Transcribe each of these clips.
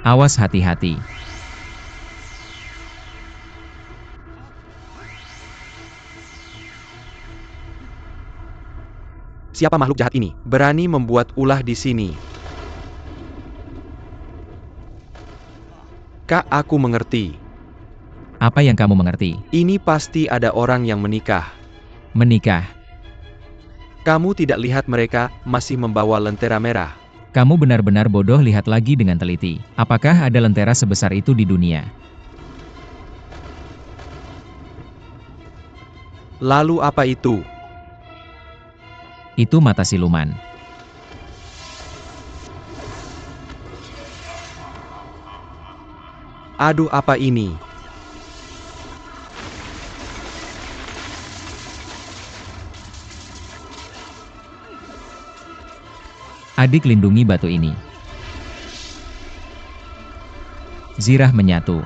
Awas hati-hati. Siapa makhluk jahat ini? Berani membuat ulah di sini. Kak, aku mengerti. Apa yang kamu mengerti? Ini pasti ada orang yang menikah. Menikah. Kamu tidak lihat mereka masih membawa lentera merah. Kamu benar-benar bodoh, lihat lagi dengan teliti. Apakah ada lentera sebesar itu di dunia? Lalu apa itu? Itu mata siluman. Aduh, apa ini? Adik, lindungi batu ini. Zirah menyatu.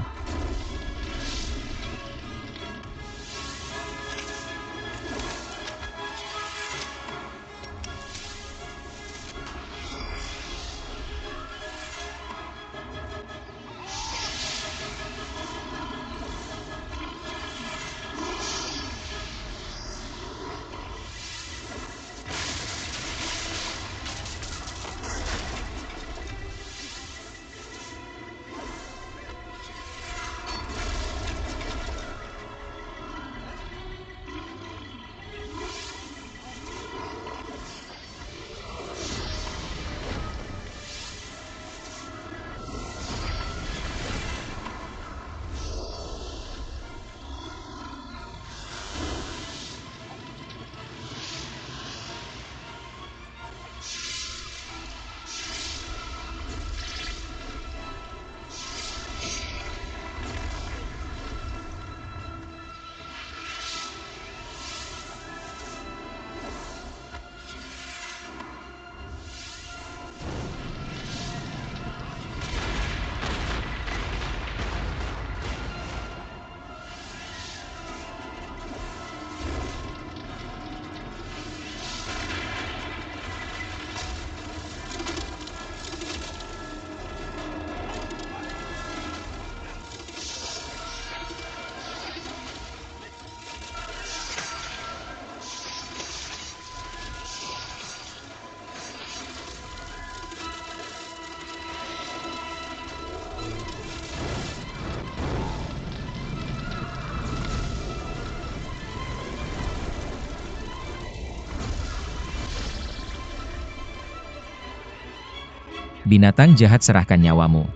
Binatang jahat, serahkan nyawamu.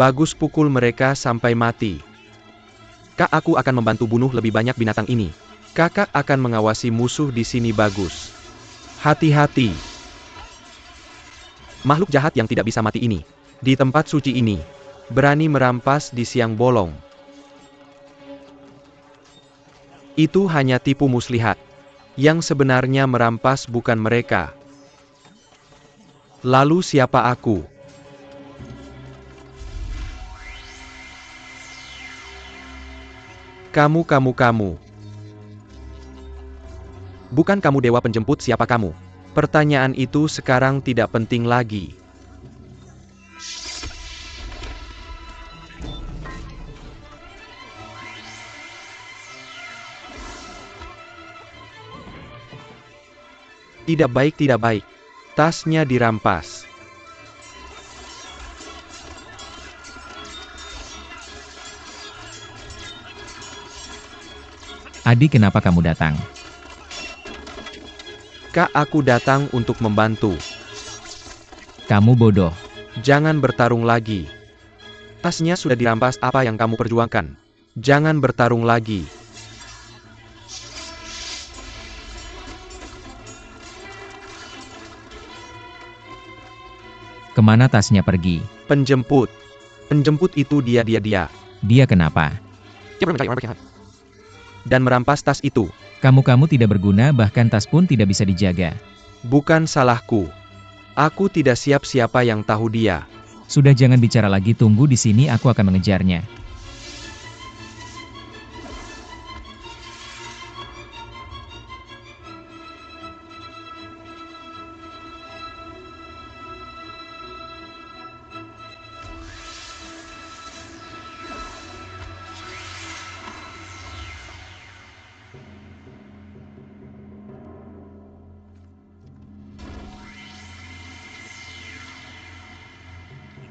Bagus, pukul mereka sampai mati. Kak, aku akan membantu bunuh lebih banyak binatang ini. Kakak akan mengawasi musuh di sini. Bagus. Hati-hati. Makhluk jahat yang tidak bisa mati ini, di tempat suci ini, berani merampas di siang bolong. Itu hanya tipu muslihat. Yang sebenarnya merampas bukan mereka. Lalu siapa aku? Kamu. Bukan kamu dewa penjemput, siapa kamu? Pertanyaan itu sekarang tidak penting lagi. Tidak baik, tidak baik. Tasnya dirampas. Adik, kenapa kamu datang? Kak, aku datang untuk membantu. Kamu bodoh. Jangan bertarung lagi. Tasnya sudah dirampas, apa yang kamu perjuangkan? Jangan bertarung lagi. Kemana tasnya pergi? Penjemput. Penjemput itu dia. Dia kenapa? Dan merampas tas itu. Kamu tidak berguna, bahkan tas pun tidak bisa dijaga. Bukan salahku. Aku tidak siap, siapa yang tahu dia. Sudah, jangan bicara lagi, tunggu di sini, aku akan mengejarnya.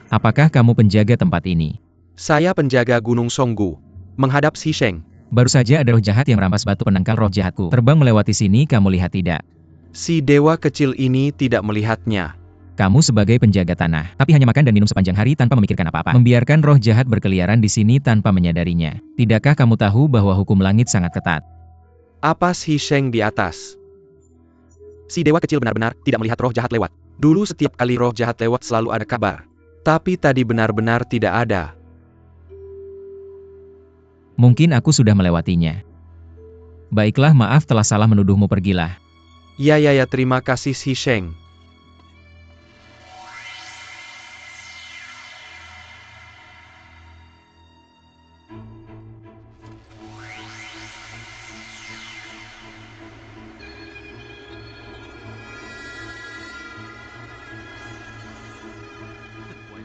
Apakah kamu penjaga tempat ini? Saya penjaga Gunung Songgu. Menghadap Shi Sheng. Baru saja ada roh jahat yang merampas batu penangkal roh jahatku. Terbang melewati sini, kamu lihat tidak? Si dewa kecil ini tidak melihatnya. Kamu sebagai penjaga tanah, tapi hanya makan dan minum sepanjang hari tanpa memikirkan apa-apa. Membiarkan roh jahat berkeliaran di sini tanpa menyadarinya. Tidakkah kamu tahu bahwa hukum langit sangat ketat? Apa Shi Sheng di atas? Si dewa kecil benar-benar tidak melihat roh jahat lewat. Dulu setiap kali roh jahat lewat selalu ada kabar. Tapi tadi benar-benar tidak ada. Mungkin aku sudah melewatinya. Baiklah, maaf telah salah menuduhmu, pergilah. Ya, terima kasih Shi Sheng.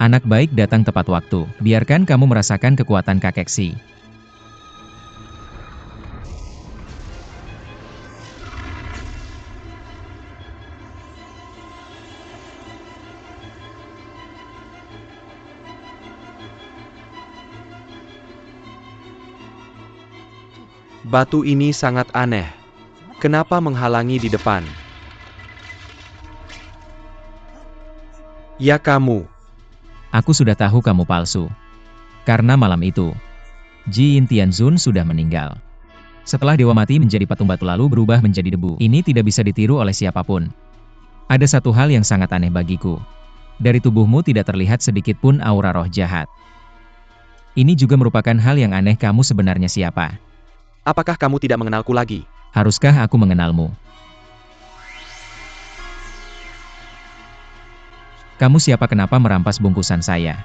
Anak baik datang tepat waktu. Biarkan kamu merasakan kekuatan kakek Xi. Batu ini sangat aneh. Kenapa menghalangi di depan? Ya, kamu. Aku sudah tahu kamu palsu. Karena malam itu, Ji Yin Tianzun sudah meninggal. Setelah dewa mati menjadi patung batu lalu berubah menjadi debu. Ini tidak bisa ditiru oleh siapapun. Ada satu hal yang sangat aneh bagiku. Dari tubuhmu tidak terlihat sedikit pun aura roh jahat. Ini juga merupakan hal yang aneh, kamu sebenarnya siapa? Apakah kamu tidak mengenalku lagi? Haruskah aku mengenalmu? Kamu siapa, kenapa merampas bungkusan saya?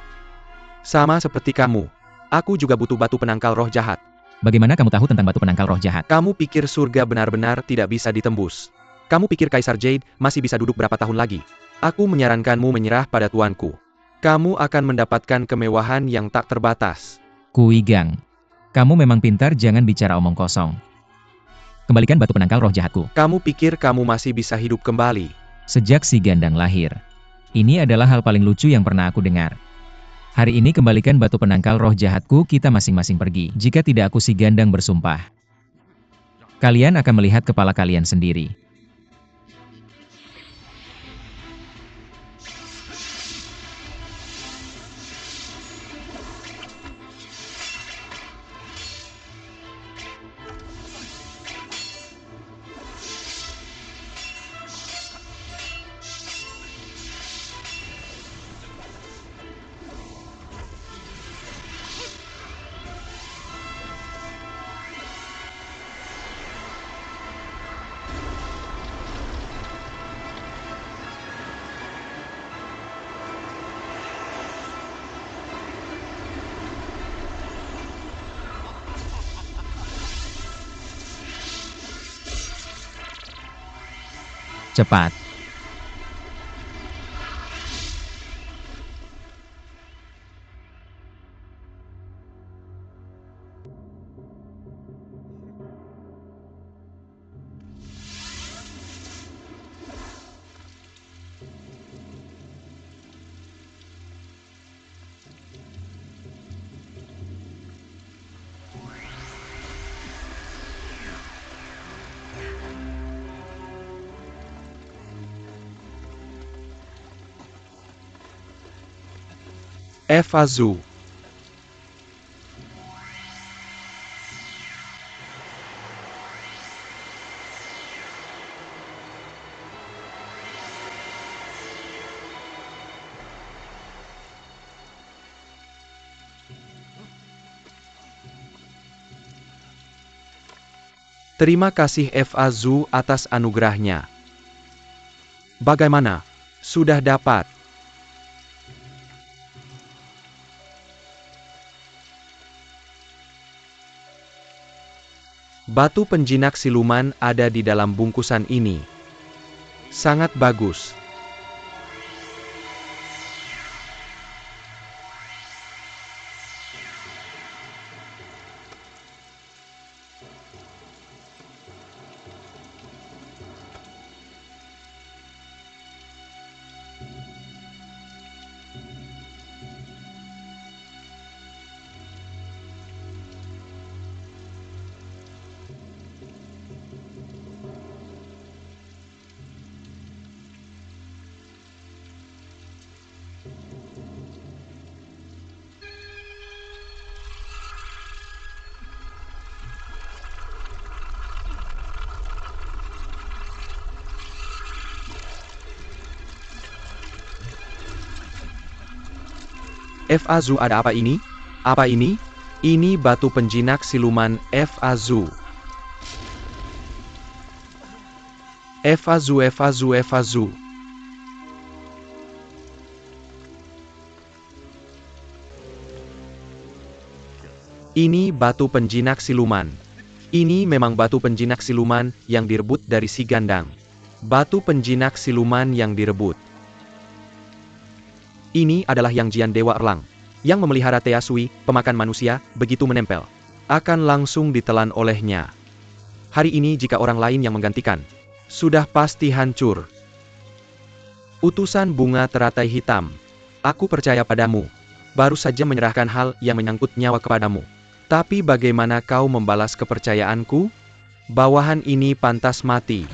Sama seperti kamu. Aku juga butuh batu penangkal roh jahat. Bagaimana kamu tahu tentang batu penangkal roh jahat? Kamu pikir surga benar-benar tidak bisa ditembus? Kamu pikir Kaisar Jade masih bisa duduk berapa tahun lagi? Aku menyarankanmu menyerah pada tuanku. Kamu akan mendapatkan kemewahan yang tak terbatas. Kui Gang, kamu memang pintar, jangan bicara omong kosong. Kembalikan batu penangkal roh jahatku. Kamu pikir kamu masih bisa hidup kembali? Sejak si Gandang lahir. Ini adalah hal paling lucu yang pernah aku dengar. Hari ini kembalikan batu penangkal roh jahatku, kita masing-masing pergi. Jika tidak, aku si Gandang bersumpah. Kalian akan melihat kepala kalian sendiri. Cepat. Eva Zhu. Terima kasih Eva Zhu atas anugerahnya. Bagaimana? Sudah dapat? Batu penjinak siluman ada di dalam bungkusan ini. Sangat bagus. Eva Zhu, ada apa ini? Apa ini? Ini batu penjinak siluman Eva Zhu. Eva Zhu, Eva Zhu, Eva Zhu. Ini batu penjinak siluman. Ini memang batu penjinak siluman yang direbut dari si Gandang. Batu penjinak siluman yang direbut. Ini adalah yang Jian Dewa Erlang. Yang memelihara Tea Sui, pemakan manusia, begitu menempel. Akan langsung ditelan olehnya. Hari ini jika orang lain yang menggantikan, sudah pasti hancur. Utusan bunga teratai hitam. Aku percaya padamu. Baru saja menyerahkan hal yang menyangkut nyawa kepadamu. Tapi bagaimana kau membalas kepercayaanku? Bawahan ini pantas mati.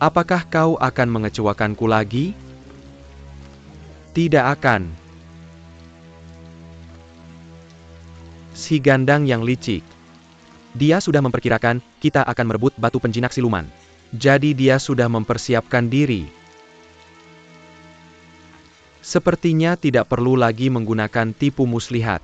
Apakah kau akan mengecewakanku lagi? Tidak akan. Si Gandang yang licik. Dia sudah memperkirakan kita akan merebut batu penjinak siluman. Jadi dia sudah mempersiapkan diri. Sepertinya tidak perlu lagi menggunakan tipu muslihat.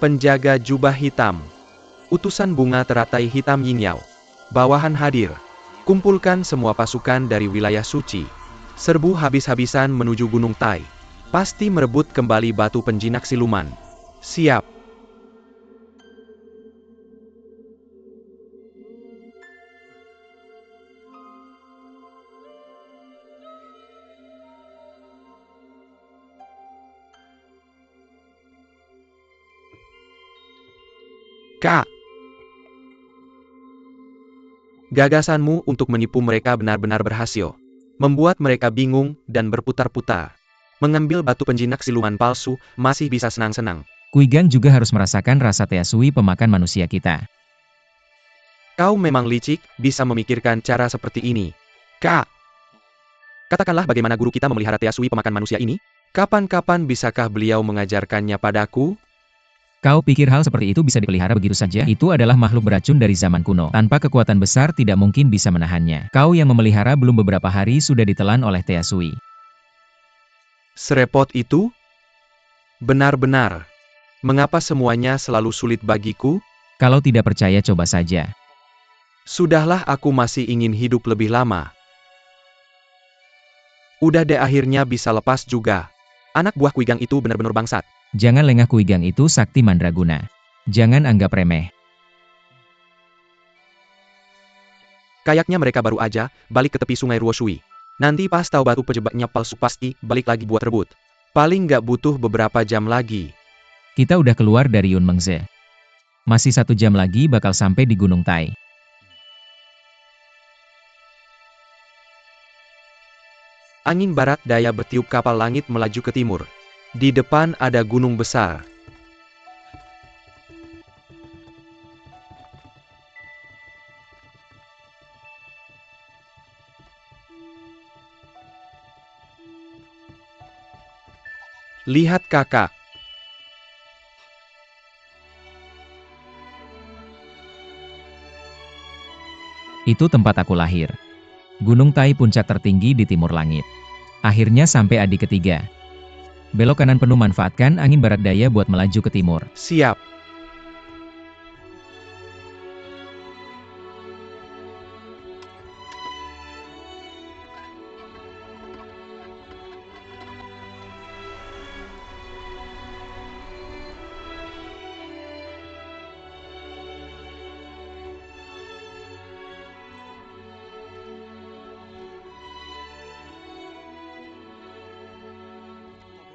Penjaga jubah hitam. Utusan bunga teratai hitam Yin Yao. Bawahan hadir. Kumpulkan semua pasukan dari wilayah suci. Serbu habis-habisan menuju Gunung Tai. Pasti merebut kembali batu penjinak siluman. Siap. Kak. Gagasanmu untuk menipu mereka benar-benar berhasil. Membuat mereka bingung dan berputar-putar. Mengambil batu penjinak siluman palsu, masih bisa senang-senang. Kui Gang juga harus merasakan rasa Tea Sui pemakan manusia kita. Kau memang licik, bisa memikirkan cara seperti ini. Kak. Katakanlah bagaimana guru kita memelihara Tea Sui pemakan manusia ini? Kapan-kapan bisakah beliau mengajarkannya padaku? Kau pikir hal seperti itu bisa dipelihara begitu saja? Itu adalah makhluk beracun dari zaman kuno. Tanpa kekuatan besar tidak mungkin bisa menahannya. Kau yang memelihara belum beberapa hari sudah ditelan oleh Tea Sui. Serepot itu? Benar-benar. Mengapa semuanya selalu sulit bagiku? Kalau tidak percaya coba saja. Sudahlah, aku masih ingin hidup lebih lama. Udah deh, akhirnya bisa lepas juga. Anak buah Kuigang itu benar-benar bangsat. Jangan lengah, Kuigang itu sakti mandraguna. Jangan anggap remeh. Kayaknya mereka baru aja balik ke tepi sungai Ruoshui. Nanti pas tahu batu pejebaknya palsu pasti balik lagi buat rebut. Paling nggak butuh beberapa jam lagi. Kita udah keluar dari Yunmengze. Masih 1 jam lagi bakal sampai di Gunung Tai. Angin barat daya bertiup, kapal langit melaju ke timur. Di depan ada gunung besar. Lihat kakak. Itu tempat aku lahir. Gunung Tai, puncak tertinggi di timur langit. Akhirnya sampai adi ketiga. Belok kanan penuh, manfaatkan angin barat daya buat melaju ke timur. Siap.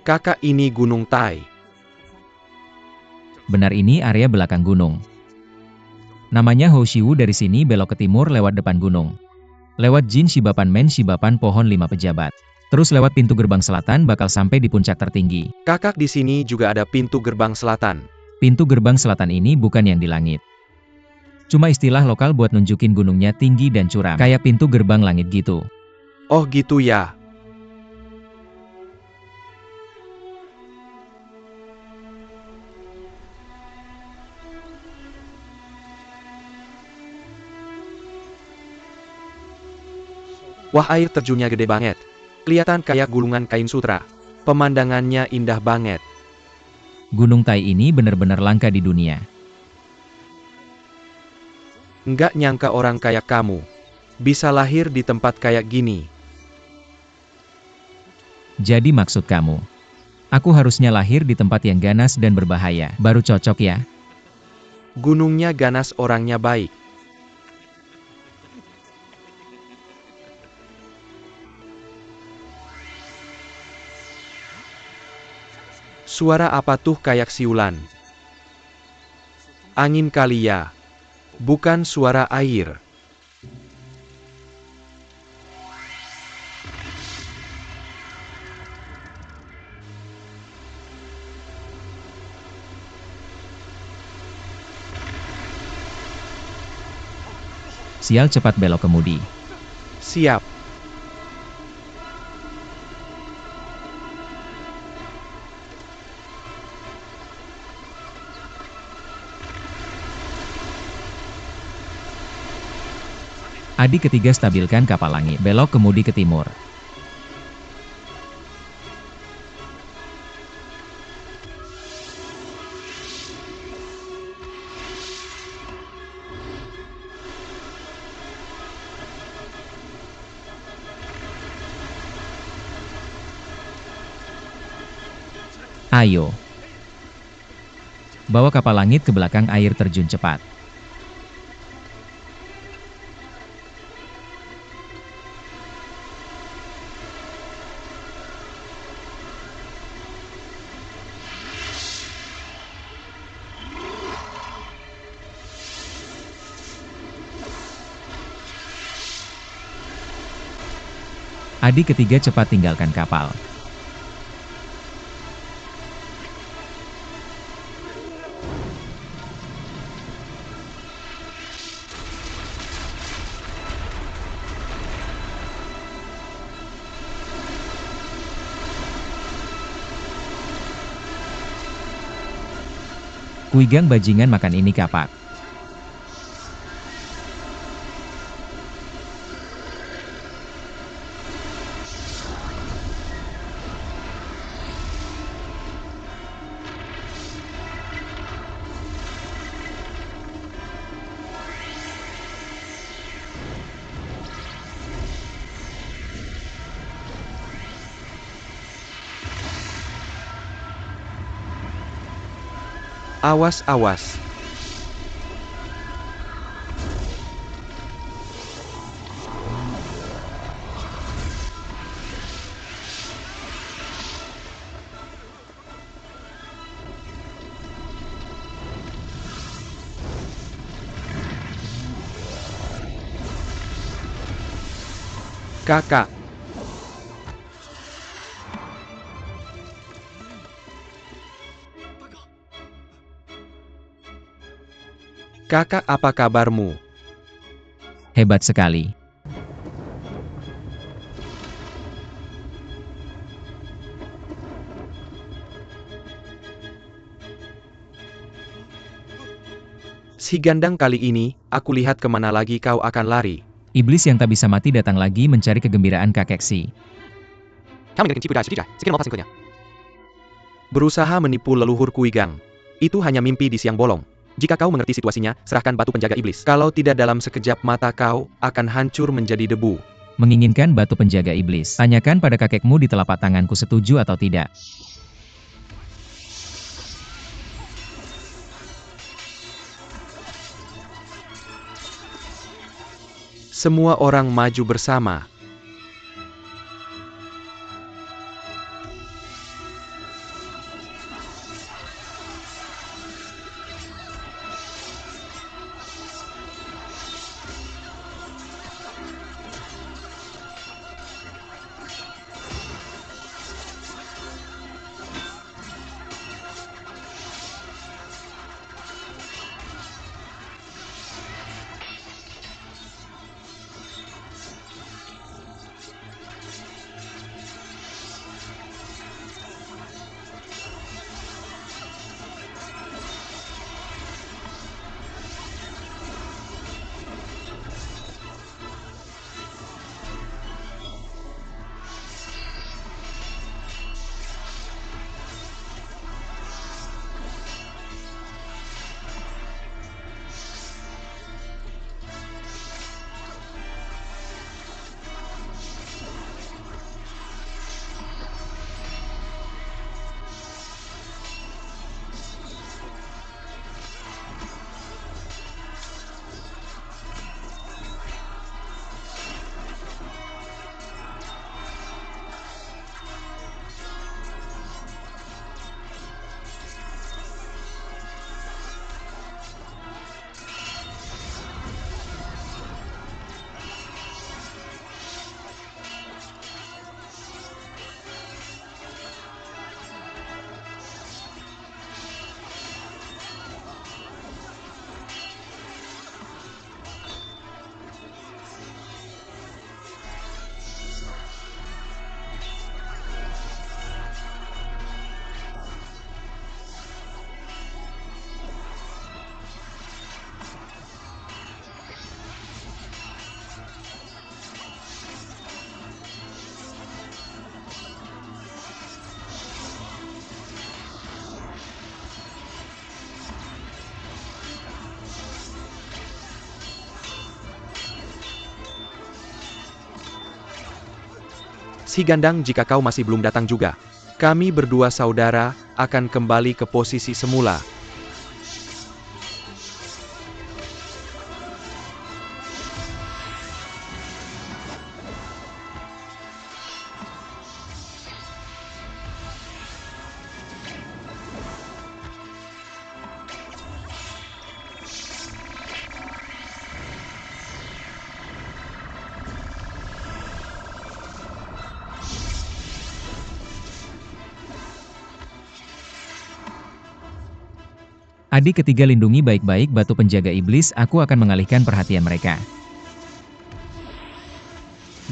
Kakak, ini Gunung Tai. Benar, ini area belakang gunung. Namanya Hoshiwu. Dari sini belok ke timur lewat depan gunung. Lewat Jin Shibapan Men Shibapan pohon 5 pejabat. Terus lewat pintu gerbang selatan bakal sampai di puncak tertinggi. Kakak, di sini juga ada pintu gerbang selatan. Pintu gerbang selatan ini bukan yang di langit. Cuma istilah lokal buat nunjukin gunungnya tinggi dan curam. Kayak pintu gerbang langit gitu. Oh gitu ya. Wah, air terjunnya gede banget. Kelihatan kayak gulungan kain sutra. Pemandangannya indah banget. Gunung Tai ini benar-benar langka di dunia. Nggak nyangka orang kayak kamu bisa lahir di tempat kayak gini. Jadi maksud kamu, aku harusnya lahir di tempat yang ganas dan berbahaya, baru cocok ya? Gunungnya ganas, orangnya baik. Suara apa tuh kayak siulan? Angin kali ya? Bukan suara air. Sial, cepat belok kemudi. Siap. Adi ketiga, stabilkan kapal langit. Belok kemudi ke timur. Ayo. Bawa kapal langit ke belakang air terjun cepat. Adi ketiga, cepat tinggalkan kapal. Kuigang bajingan makan ini kapak. Awas, awas. Kakak. Kakak, apa kabarmu? Hebat sekali. Si Gandang, kali ini, aku lihat kemana lagi kau akan lari. Iblis yang tak bisa mati datang lagi mencari kegembiraan kakek Si. Berusaha menipu leluhur Kuigang. Itu hanya mimpi di siang bolong. Jika kau mengerti situasinya, serahkan batu penjaga iblis. Kalau tidak, dalam sekejap mata kau akan hancur menjadi debu. Menginginkan batu penjaga iblis. Tanyakan pada kakekmu di telapak tanganku setuju atau tidak. Semua orang maju bersama. Si Gandang, jika kau masih belum datang juga, kami berdua saudara akan kembali ke posisi semula. Adik ketiga, lindungi baik-baik batu penjaga iblis, aku akan mengalihkan perhatian mereka.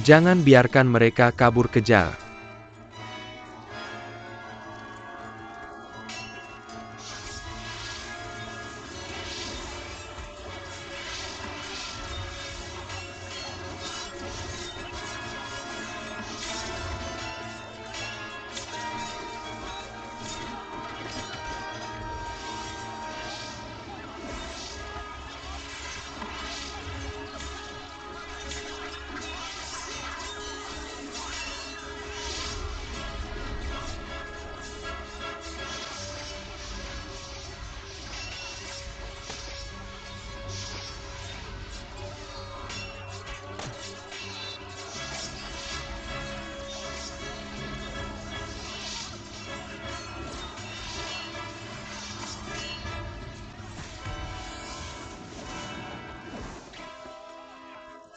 Jangan biarkan mereka kabur kejar.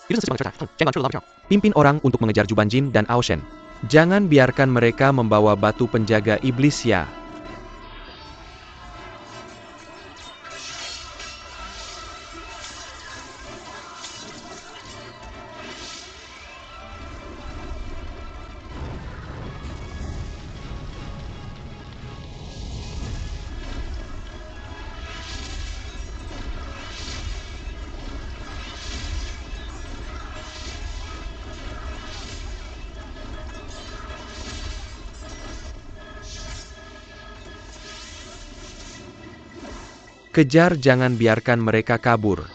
Pimpin orang untuk mengejar Juban Jin dan Aoshen. Jangan biarkan mereka membawa batu penjaga iblis ya. Kejar, jangan biarkan mereka kabur.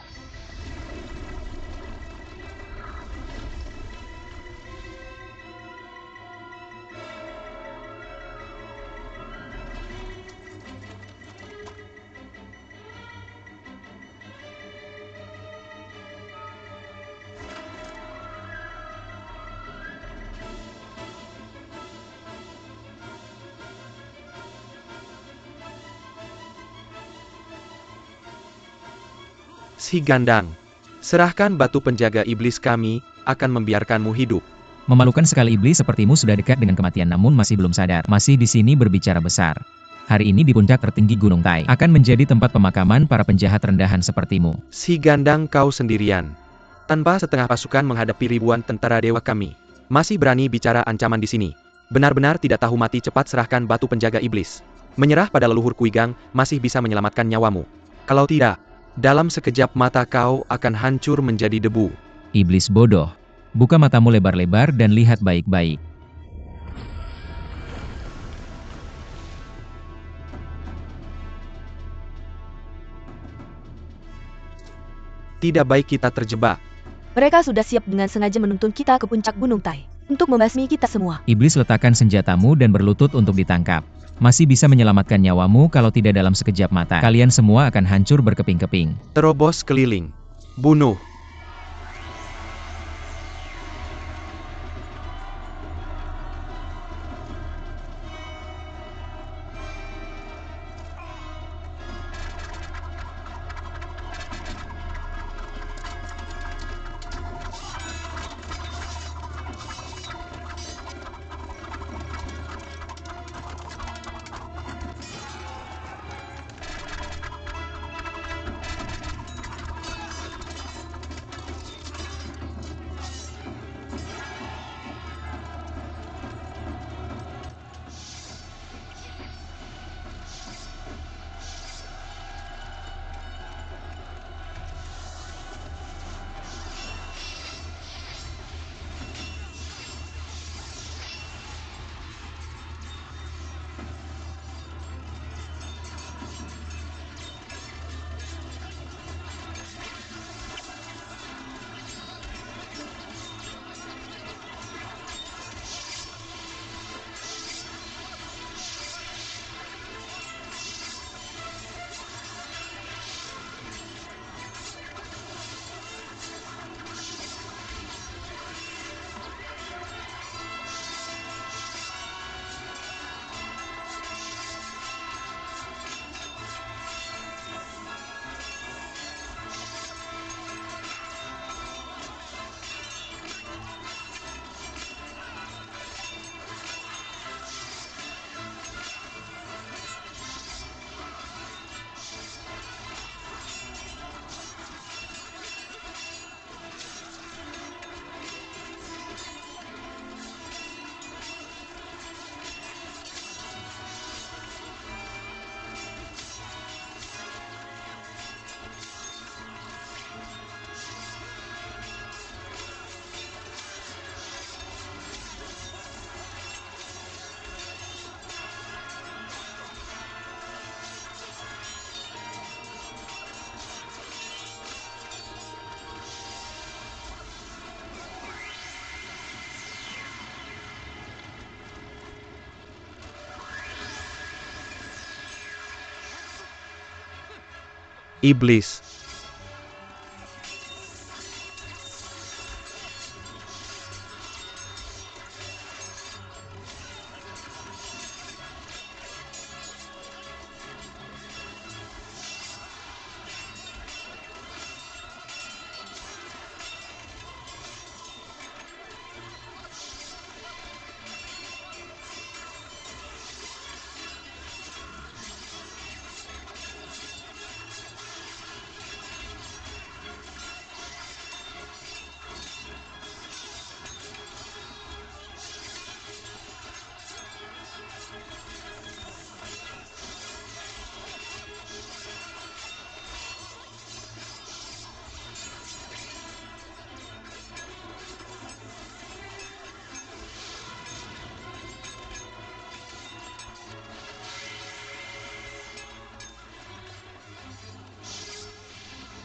Si Gandang, serahkan batu penjaga iblis, kami akan membiarkanmu hidup. Memalukan sekali iblis sepertimu sudah dekat dengan kematian namun masih belum sadar. Masih di sini berbicara besar. Hari ini di puncak tertinggi Gunung Tai akan menjadi tempat pemakaman para penjahat rendahan sepertimu. Si Gandang, kau sendirian. Tanpa setengah pasukan menghadapi ribuan tentara dewa kami. Masih berani bicara ancaman di sini. Benar-benar tidak tahu mati, cepat serahkan batu penjaga iblis. Menyerah pada leluhur Kuigang masih bisa menyelamatkan nyawamu. Kalau tidak, dalam sekejap mata kau akan hancur menjadi debu. Iblis bodoh. Buka matamu lebar-lebar dan lihat baik-baik. Tidak baik kita terjebak. Mereka sudah siap dengan sengaja menuntun kita ke puncak Gunung Tai untuk membasmi kita semua. Iblis, letakkan senjatamu dan berlutut untuk ditangkap. Masih bisa menyelamatkan nyawamu, kalau tidak dalam sekejap mata kalian semua akan hancur berkeping-keping. Terobos keliling. Bunuh. Iblis.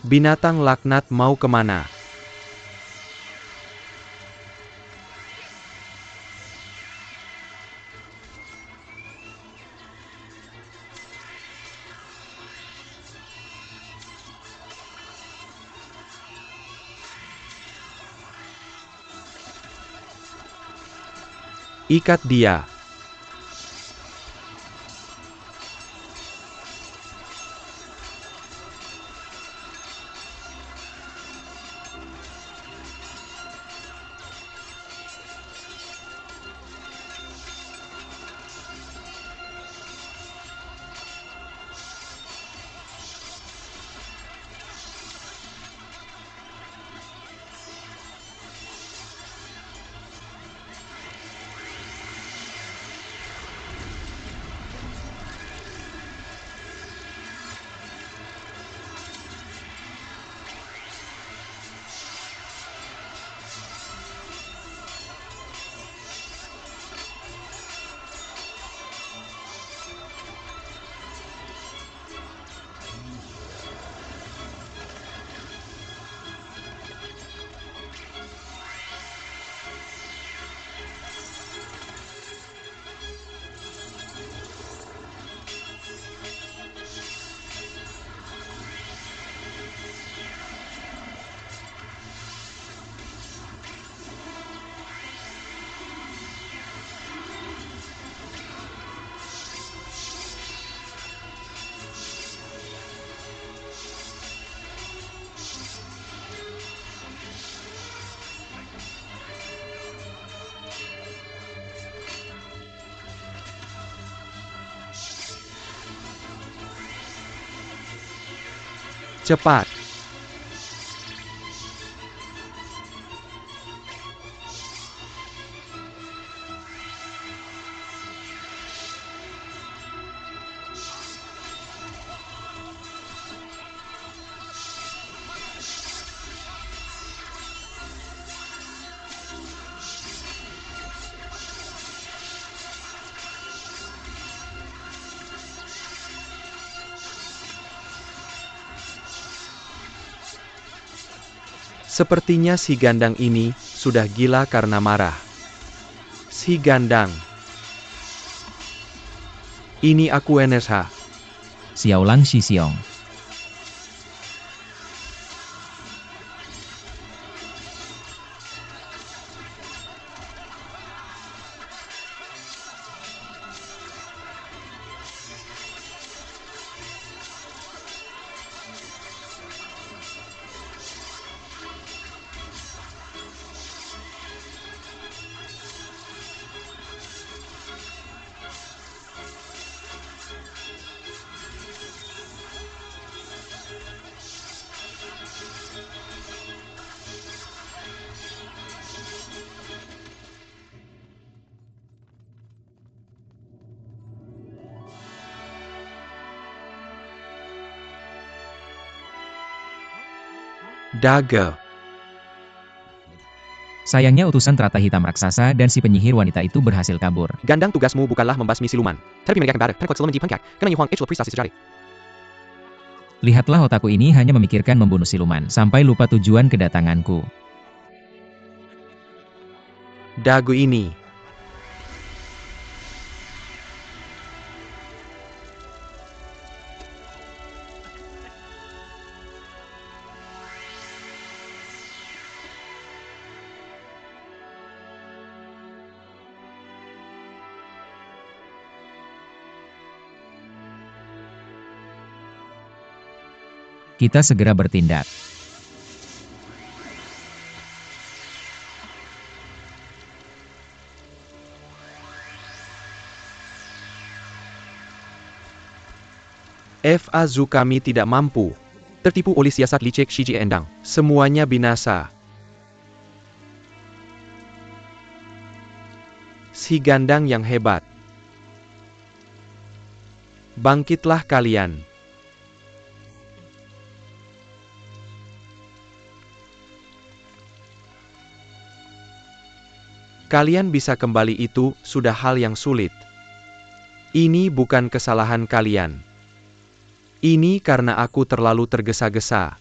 Binatang laknat mau kemana? Ikat dia. Cepat. Sepertinya si Gandang ini sudah gila karena marah. Si Gandang. Ini aku NSH. Xiaolang Shisiong. Dagel. Sayangnya utusan Terata Hitam Raksasa dan si penyihir wanita itu berhasil kabur. Gandang, tugasmu bukanlah membasmi siluman. Tapi menegakkan barat, siluman di pangkak, karena Yuhuang H prestasi sejati. Lihatlah otakku ini hanya memikirkan membunuh siluman, sampai lupa tujuan kedatanganku. Dagu ini. Kita segera bertindak. Fazu kami tidak mampu. Tertipu oleh siasat licik Shiji Endang. Semuanya binasa. Si Gandang yang hebat. Bangkitlah kalian. Kalian bisa kembali itu sudah hal yang sulit. Ini bukan kesalahan kalian. Ini karena aku terlalu tergesa-gesa.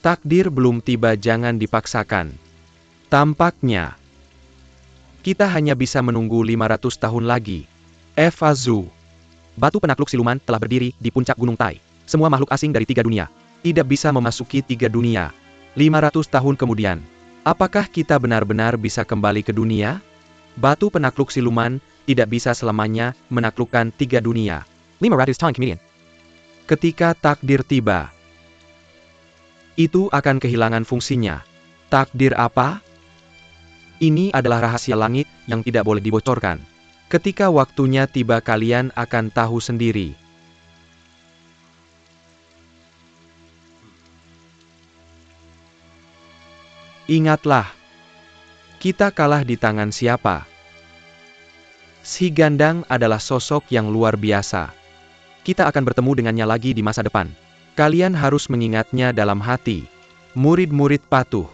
Takdir belum tiba, jangan dipaksakan. Tampaknya kita hanya bisa menunggu 500 tahun lagi. Evazu. Batu penakluk siluman telah berdiri di puncak Gunung Tai. Semua makhluk asing dari 3 dunia tidak bisa memasuki 3 dunia. 500 tahun kemudian, apakah kita benar-benar bisa kembali ke dunia? Batu penakluk siluman tidak bisa selamanya menaklukkan 3 dunia. 500 tahun kemudian, ketika takdir tiba, itu akan kehilangan fungsinya. Takdir apa? Ini adalah rahasia langit yang tidak boleh dibocorkan. Ketika waktunya tiba, kalian akan tahu sendiri. Ingatlah, kita kalah di tangan siapa? Si Gandang adalah sosok yang luar biasa. Kita akan bertemu dengannya lagi di masa depan. Kalian harus mengingatnya dalam hati. Murid-murid patuh.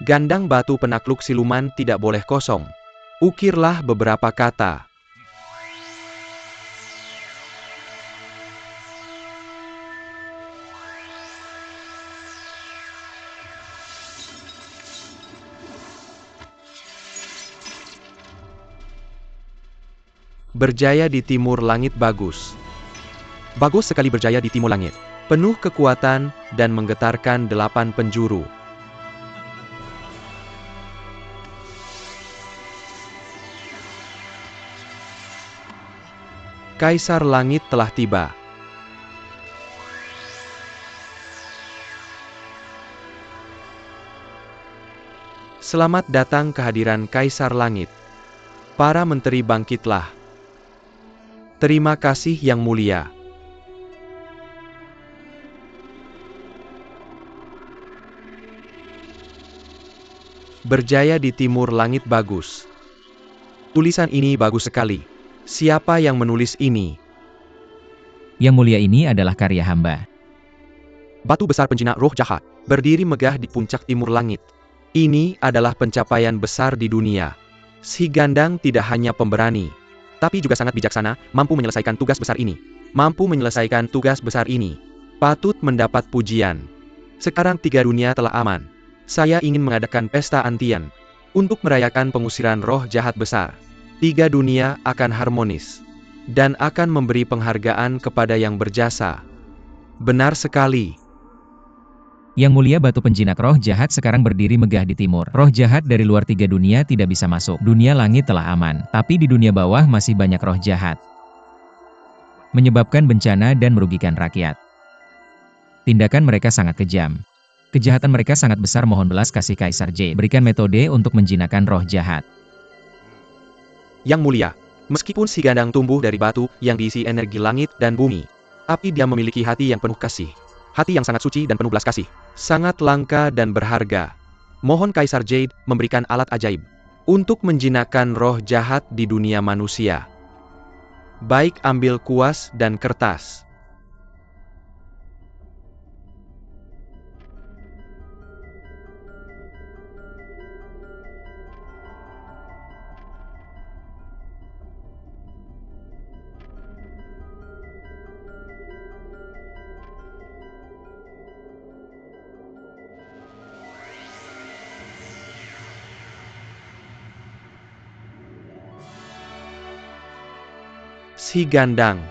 Gandang batu penakluk siluman tidak boleh kosong. Ukirlah beberapa kata. Berjaya di timur langit bagus. Bagus sekali berjaya di timur langit. Penuh kekuatan dan menggetarkan 8 penjuru. Kaisar Langit telah tiba. Selamat datang kehadiran Kaisar Langit. Para menteri bangkitlah. Terima kasih yang mulia. Berjaya di timur langit bagus. Tulisan ini bagus sekali. Siapa yang menulis ini? Yang mulia, ini adalah karya hamba. Batu besar penjinak roh jahat, berdiri megah di puncak timur langit. Ini adalah pencapaian besar di dunia. Si Gandang tidak hanya pemberani, tapi juga sangat bijaksana, mampu menyelesaikan tugas besar ini. Mampu menyelesaikan tugas besar ini. Patut mendapat pujian. Sekarang 3 dunia telah aman. Saya ingin mengadakan pesta antian untuk merayakan pengusiran roh jahat besar. 3 dunia akan harmonis dan akan memberi penghargaan kepada yang berjasa. Benar sekali. Yang mulia, batu penjinak roh jahat sekarang berdiri megah di timur. Roh jahat dari luar 3 dunia tidak bisa masuk. Dunia langit telah aman, tapi di dunia bawah masih banyak roh jahat. Menyebabkan bencana dan merugikan rakyat. Tindakan mereka sangat kejam. Kejahatan mereka sangat besar. Mohon belas kasih Kaisar J. Berikan metode untuk menjinakkan roh jahat. Yang mulia, meskipun si Gandang tumbuh dari batu yang diisi energi langit dan bumi, tapi dia memiliki hati yang penuh kasih. Hati yang sangat suci dan penuh belas kasih. Sangat langka dan berharga. Mohon Kaisar Jade memberikan alat ajaib untuk menjinakkan roh jahat di dunia manusia. Baik, ambil kuas dan kertas. Si Gandang.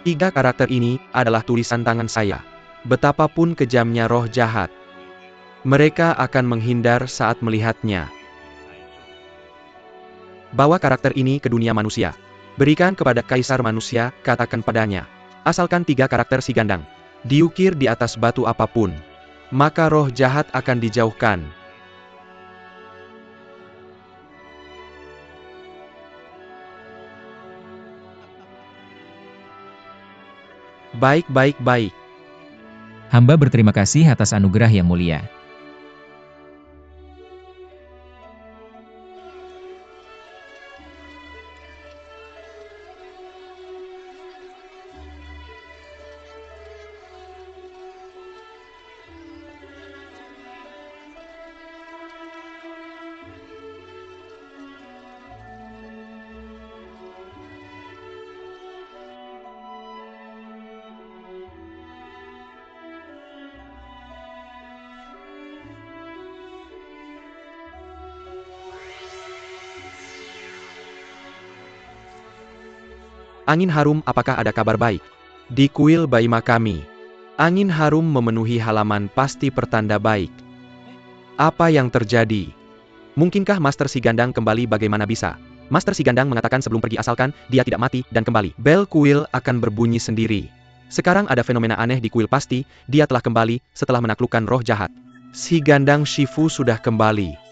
Tiga karakter ini adalah tulisan tangan saya. Betapapun kejamnya roh jahat, mereka akan menghindar saat melihatnya. Bawa karakter ini ke dunia manusia. Berikan kepada kaisar manusia, katakan padanya. Asalkan tiga karakter si gandang diukir di atas batu apapun, maka roh jahat akan dijauhkan. Baik. Hamba berterima kasih atas anugerah yang mulia. Angin harum, apakah ada kabar baik? Di kuil Baima kami, angin harum memenuhi halaman, pasti pertanda baik. Apa yang terjadi? Mungkinkah Master Si Gandang kembali? Bagaimana bisa? Master Si Gandang mengatakan sebelum pergi asalkan dia tidak mati dan kembali, bel kuil akan berbunyi sendiri. Sekarang ada fenomena aneh di kuil, pasti dia telah kembali setelah menaklukkan roh jahat. Si Gandang Shifu sudah kembali.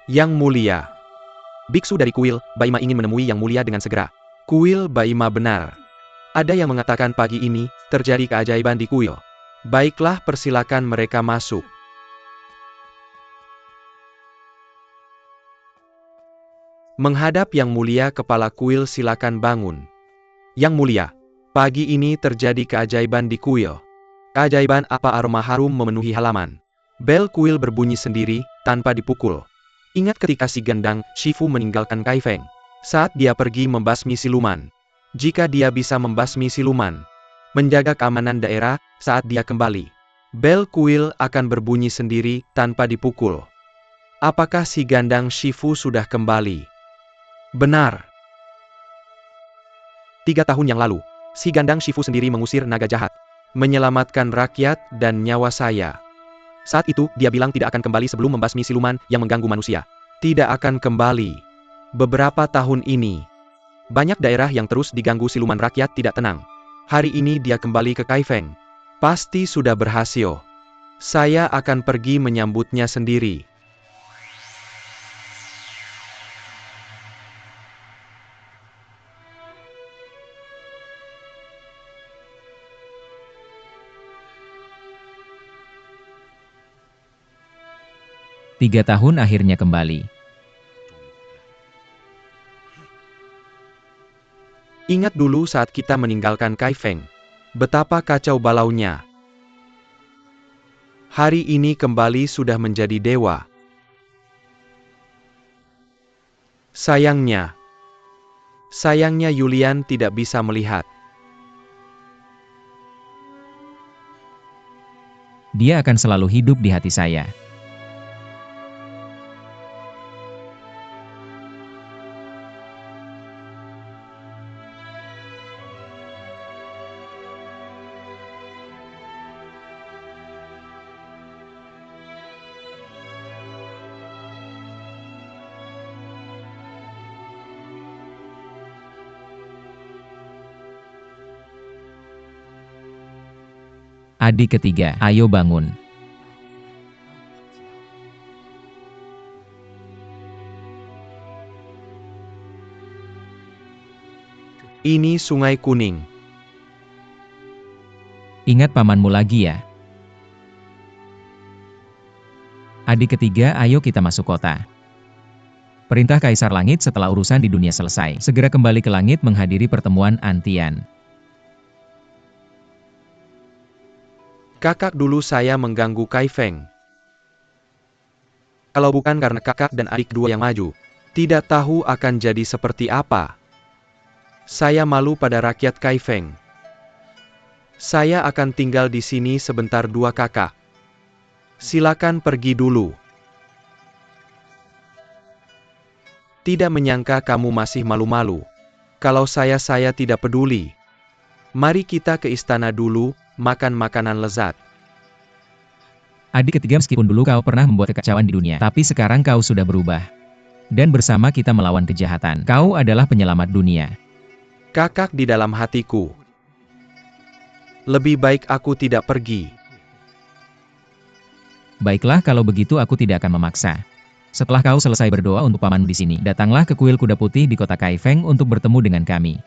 Yang mulia, biksu dari kuil Baima ingin menemui Yang Mulia dengan segera. Kuil Baima benar. Ada yang mengatakan pagi ini terjadi keajaiban di kuil. Baiklah, persilakan mereka masuk. Menghadap Yang Mulia, kepala kuil, silakan bangun. Yang Mulia, pagi ini terjadi keajaiban di kuil. Keajaiban apa? Aroma harum memenuhi halaman. Bel kuil berbunyi sendiri tanpa dipukul. Ingat ketika si Gandang Shifu meninggalkan Kaifeng, saat dia pergi membasmi siluman. Jika dia bisa membasmi siluman, menjaga keamanan daerah, saat dia kembali, bel kuil akan berbunyi sendiri tanpa dipukul. Apakah si Gandang Shifu sudah kembali? Benar. 3 tahun yang lalu, si Gandang Shifu sendiri mengusir naga jahat, menyelamatkan rakyat dan nyawa saya. Saat itu, dia bilang tidak akan kembali sebelum membasmi siluman yang mengganggu manusia. Tidak akan kembali. Beberapa tahun ini, banyak daerah yang terus diganggu siluman, rakyat tidak tenang. Hari ini dia kembali ke Kaifeng. Pasti sudah berhasil. Saya akan pergi menyambutnya sendiri. Tiga tahun akhirnya kembali. Ingat dulu saat kita meninggalkan Kaifeng. Betapa kacau balaunya. Hari ini kembali sudah menjadi dewa. Sayangnya Yulian tidak bisa melihat. Dia akan selalu hidup di hati saya. Adik ketiga, ayo bangun. Ini Sungai Kuning. Ingat pamanmu lagi ya. Adik ketiga, ayo kita masuk kota. Perintah Kaisar Langit setelah urusan di dunia selesai, segera kembali ke langit menghadiri pertemuan Antian. Kakak, dulu saya mengganggu Kaifeng. Kalau bukan karena kakak dan adik dua yang maju, tidak tahu akan jadi seperti apa. Saya malu pada rakyat Kaifeng. Saya akan tinggal di sini sebentar dua kakak. Silakan pergi dulu. Tidak menyangka kamu masih malu-malu. Kalau saya tidak peduli. Mari kita ke istana dulu, makan makanan lezat. Adik ketiga, meskipun dulu kau pernah membuat kekacauan di dunia, tapi sekarang kau sudah berubah. Dan bersama kita melawan kejahatan. Kau adalah penyelamat dunia. Kakak di dalam hatiku. Lebih baik aku tidak pergi. Baiklah, kalau begitu aku tidak akan memaksa. Setelah kau selesai berdoa untuk paman di sini, datanglah ke kuil kuda putih di kota Kaifeng untuk bertemu dengan kami.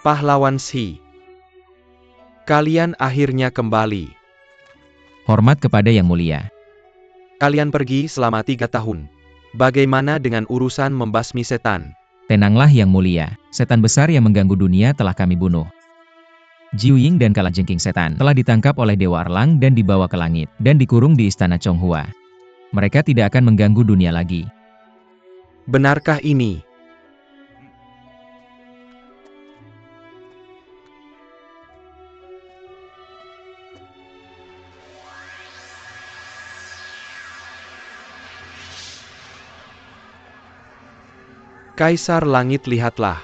Pahlawan Shi. Kalian akhirnya kembali. Hormat kepada Yang Mulia. Kalian pergi selama 3 tahun. Bagaimana dengan urusan membasmi setan? Tenanglah Yang Mulia, setan besar yang mengganggu dunia telah kami bunuh. Jiu Ying dan kalajengking setan telah ditangkap oleh Dewa Erlang dan dibawa ke langit, dan dikurung di istana Chonghua. Mereka tidak akan mengganggu dunia lagi. Benarkah ini? Kaisar Langit, lihatlah.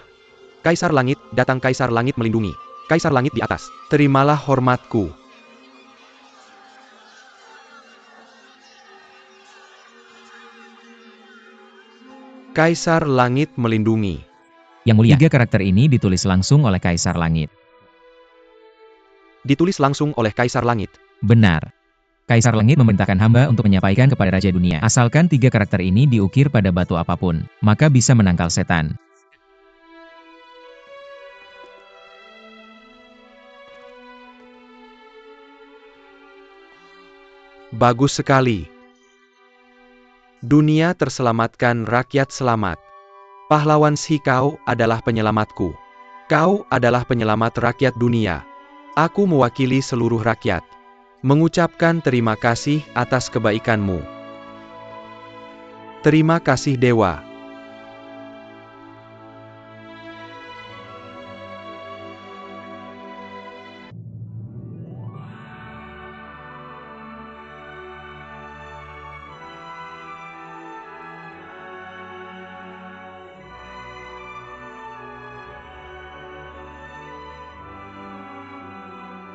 Kaisar Langit, datang Kaisar Langit melindungi. Kaisar Langit di atas, terimalah hormatku. Kaisar Langit melindungi. Yang Mulia, 3 karakter ini ditulis langsung oleh Kaisar Langit. Ditulis langsung oleh Kaisar Langit. Benar. Kaisar Langit memerintahkan hamba untuk menyampaikan kepada Raja Dunia. Asalkan 3 karakter ini diukir pada batu apapun, maka bisa menangkal setan. Bagus sekali. Dunia terselamatkan, rakyat selamat. Pahlawan Shi, kau adalah penyelamatku. Kau adalah penyelamat rakyat dunia. Aku mewakili seluruh rakyat. Mengucapkan terima kasih atas kebaikanmu. Terima kasih Dewa.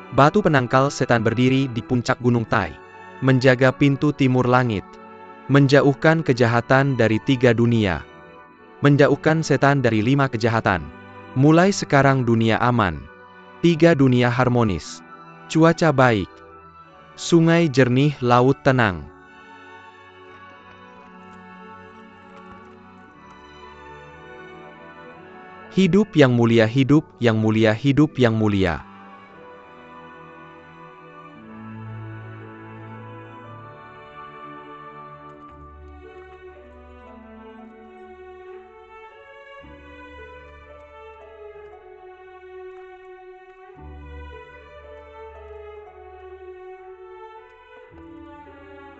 Batu penangkal setan berdiri di puncak Gunung Tai, menjaga pintu timur langit, menjauhkan kejahatan dari 3 dunia, menjauhkan setan dari 5 kejahatan. Mulai sekarang dunia aman, 3 dunia harmonis, cuaca baik, sungai jernih, laut tenang. Hidup yang mulia, hidup yang mulia, hidup yang mulia.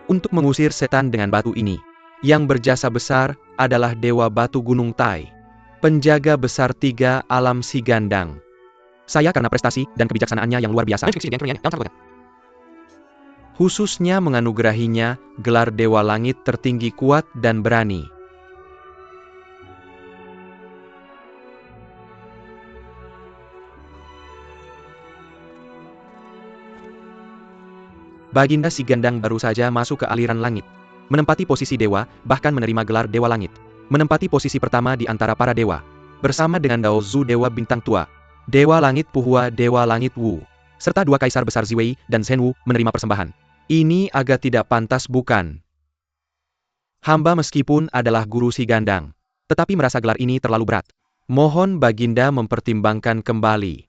Untuk mengusir setan dengan batu ini, yang berjasa besar adalah Dewa Batu Gunung Tai, penjaga besar 3 alam si gandang. Saya karena prestasi dan kebijaksanaannya yang luar biasa. Khususnya menganugerahinya gelar Dewa Langit tertinggi kuat dan berani. Baginda Si Gandang baru saja masuk ke aliran langit. Menempati posisi dewa, bahkan menerima gelar Dewa Langit. Menempati posisi pertama di antara para dewa. Bersama dengan Dao Zu Dewa Bintang Tua, Dewa Langit Puhua Dewa Langit Wu, serta dua kaisar besar Ziwei dan Zhen Wu menerima persembahan. Ini agak tidak pantas bukan? Hamba meskipun adalah guru Si Gandang, tetapi merasa gelar ini terlalu berat. Mohon Baginda mempertimbangkan kembali.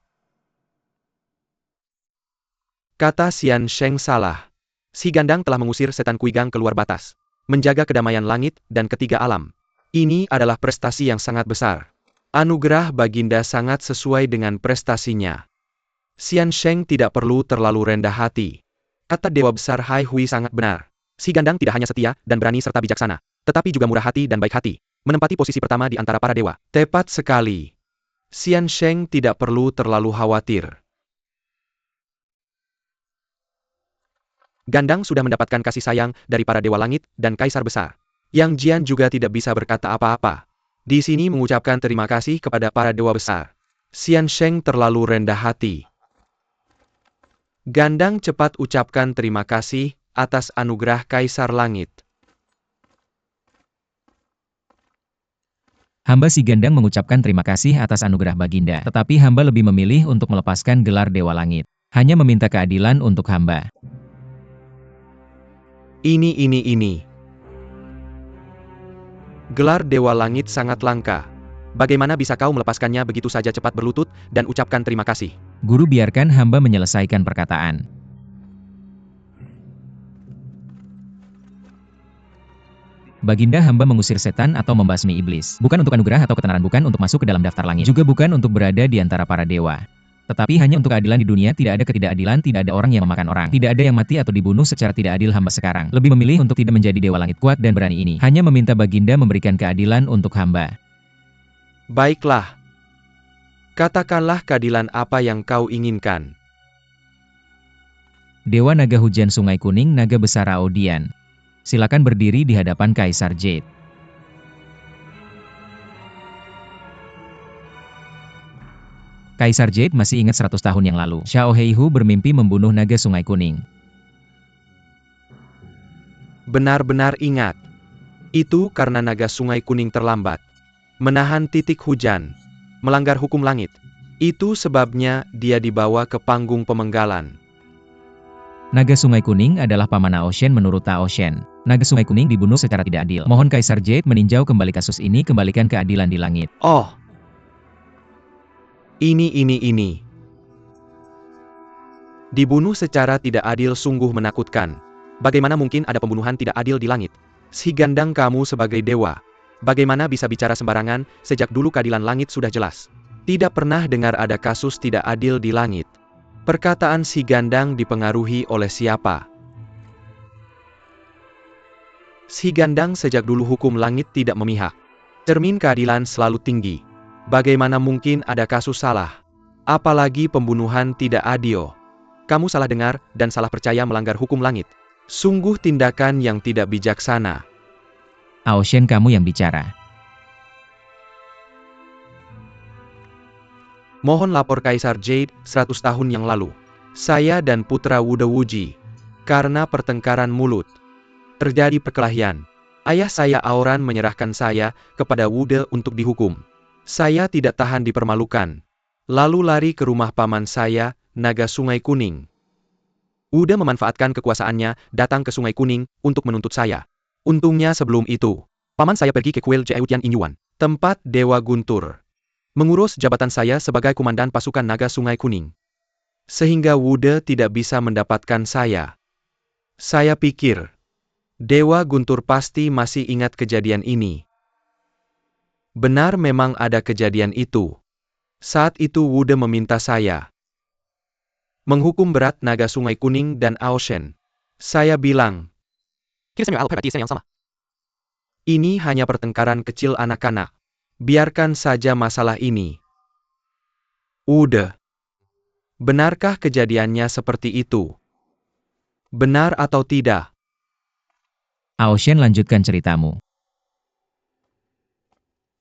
Kata Xian Sheng salah. Si Gandang telah mengusir setan Kuigang keluar batas, menjaga kedamaian langit dan ketiga alam. Ini adalah prestasi yang sangat besar. Anugerah Baginda sangat sesuai dengan prestasinya. Xian Sheng tidak perlu terlalu rendah hati. Kata Dewa Besar Hai Hui sangat benar. Si Gandang tidak hanya setia dan berani serta bijaksana, tetapi juga murah hati dan baik hati. Menempati posisi pertama di antara para dewa. Tepat sekali. Xian Sheng tidak perlu terlalu khawatir. Gandang sudah mendapatkan kasih sayang dari para dewa langit dan kaisar besar. Yang Jian juga tidak bisa berkata apa-apa. Di sini mengucapkan terima kasih kepada para dewa besar. Xian Sheng terlalu rendah hati. Gandang cepat ucapkan terima kasih atas anugerah kaisar langit. Hamba Si Gandang mengucapkan terima kasih atas anugerah Baginda, tetapi hamba lebih memilih untuk melepaskan gelar Dewa Langit. Hanya meminta keadilan untuk hamba. Ini. Gelar Dewa Langit sangat langka. Bagaimana bisa kau melepaskannya begitu saja cepat berlutut dan ucapkan terima kasih? Guru, biarkan hamba menyelesaikan perkataan. Baginda, hamba mengusir setan atau membasmi iblis. Bukan untuk anugerah atau ketenaran, bukan untuk masuk ke dalam daftar langit. Juga bukan untuk berada di antara para dewa. Tetapi hanya untuk keadilan di dunia. Tidak ada ketidakadilan, tidak ada orang yang memakan orang. Tidak ada yang mati atau dibunuh secara tidak adil. Hamba sekarang lebih memilih untuk tidak menjadi Dewa Langit kuat dan berani ini. Hanya meminta Baginda memberikan keadilan untuk hamba. Baiklah. Katakanlah keadilan apa yang kau inginkan. Dewa Naga Hujan Sungai Kuning Naga Besar Aodian. Silakan berdiri di hadapan Kaisar Jade. Kaisar Jade masih ingat 100 tahun yang lalu, Xiao Heihu bermimpi membunuh naga Sungai Kuning. Benar-benar ingat. Itu karena naga Sungai Kuning terlambat. Menahan titik hujan. Melanggar hukum langit. Itu sebabnya dia dibawa ke panggung pemenggalan. Naga Sungai Kuning adalah paman Aoshen menurut Taoshen. Naga Sungai Kuning dibunuh secara tidak adil. Mohon Kaisar Jade meninjau kembali kasus ini, kembalikan keadilan di langit. Oh. Ini. Dibunuh secara tidak adil sungguh menakutkan. Bagaimana mungkin ada pembunuhan tidak adil di langit? Si Gandang, kamu sebagai dewa. Bagaimana bisa bicara sembarangan? Sejak dulu keadilan langit sudah jelas. Tidak pernah dengar ada kasus tidak adil di langit. Perkataan Si Gandang dipengaruhi oleh siapa? Si Gandang, sejak dulu hukum langit tidak memihak. Cermin keadilan selalu tinggi. Bagaimana mungkin ada kasus salah? Apalagi pembunuhan tidak adil. Kamu salah dengar dan salah percaya melanggar hukum langit. Sungguh tindakan yang tidak bijaksana. Aoshen, kamu yang bicara. Mohon lapor Kaisar Jade 100 tahun yang lalu. Saya dan putra Wude Wuji. Karena pertengkaran mulut. Terjadi perkelahian. Ayah saya Aoran menyerahkan saya kepada Wude untuk dihukum. Saya tidak tahan dipermalukan. Lalu lari ke rumah paman saya, Naga Sungai Kuning. Wude memanfaatkan kekuasaannya, datang ke Sungai Kuning, untuk menuntut saya. Untungnya sebelum itu, paman saya pergi ke kuil Jeutian Inyuan, tempat Dewa Guntur. Mengurus jabatan saya sebagai komandan pasukan Naga Sungai Kuning. Sehingga Wude tidak bisa mendapatkan saya. Saya pikir, Dewa Guntur pasti masih ingat kejadian ini. Benar, memang ada kejadian itu. Saat itu Wude meminta saya menghukum berat Naga Sungai Kuning dan Aoshen. Saya bilang, ini hanya pertengkaran kecil anak-anak. Biarkan saja masalah ini. Wude, Benarkah kejadiannya seperti itu? Benar atau tidak? Aoshen, lanjutkan ceritamu.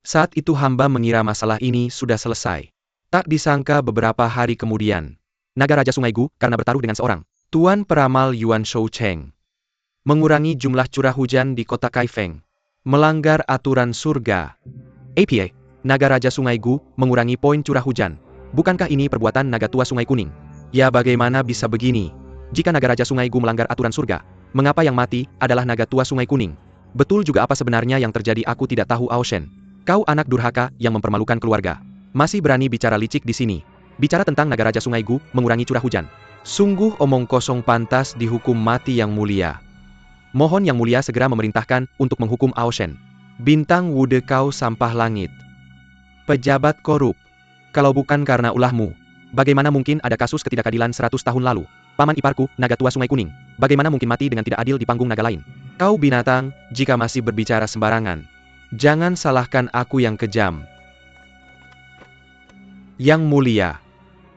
Saat itu hamba mengira masalah ini sudah selesai. Tak disangka beberapa hari kemudian, naga Raja Sungai Gu karena bertaruh dengan seorang Tuan Peramal Yuan Shou Cheng, mengurangi jumlah curah hujan di kota Kaifeng, melanggar aturan surga. APA, naga Raja Sungai Gu mengurangi poin curah hujan. Bukankah ini perbuatan naga tua Sungai Kuning? Ya, bagaimana bisa begini? Jika naga Raja Sungai Gu melanggar aturan surga, mengapa yang mati adalah naga tua Sungai Kuning? Betul juga apa sebenarnya yang terjadi, aku tidak tahu. Aoshen, kau anak durhaka yang mempermalukan keluarga. Masih berani bicara licik di sini. Bicara tentang naga Raja Sungai Gu mengurangi curah hujan. Sungguh omong kosong, pantas dihukum mati yang mulia. Mohon yang mulia segera memerintahkan untuk menghukum Aoshen. Bintang Wude, kau sampah langit. Pejabat korup. Kalau bukan karena ulahmu, bagaimana mungkin ada kasus ketidakadilan 100 tahun lalu? Paman iparku, naga tua Sungai Kuning, bagaimana mungkin mati dengan tidak adil di panggung naga lain? Kau binatang, jika masih berbicara sembarangan. Jangan salahkan aku yang kejam. Yang mulia,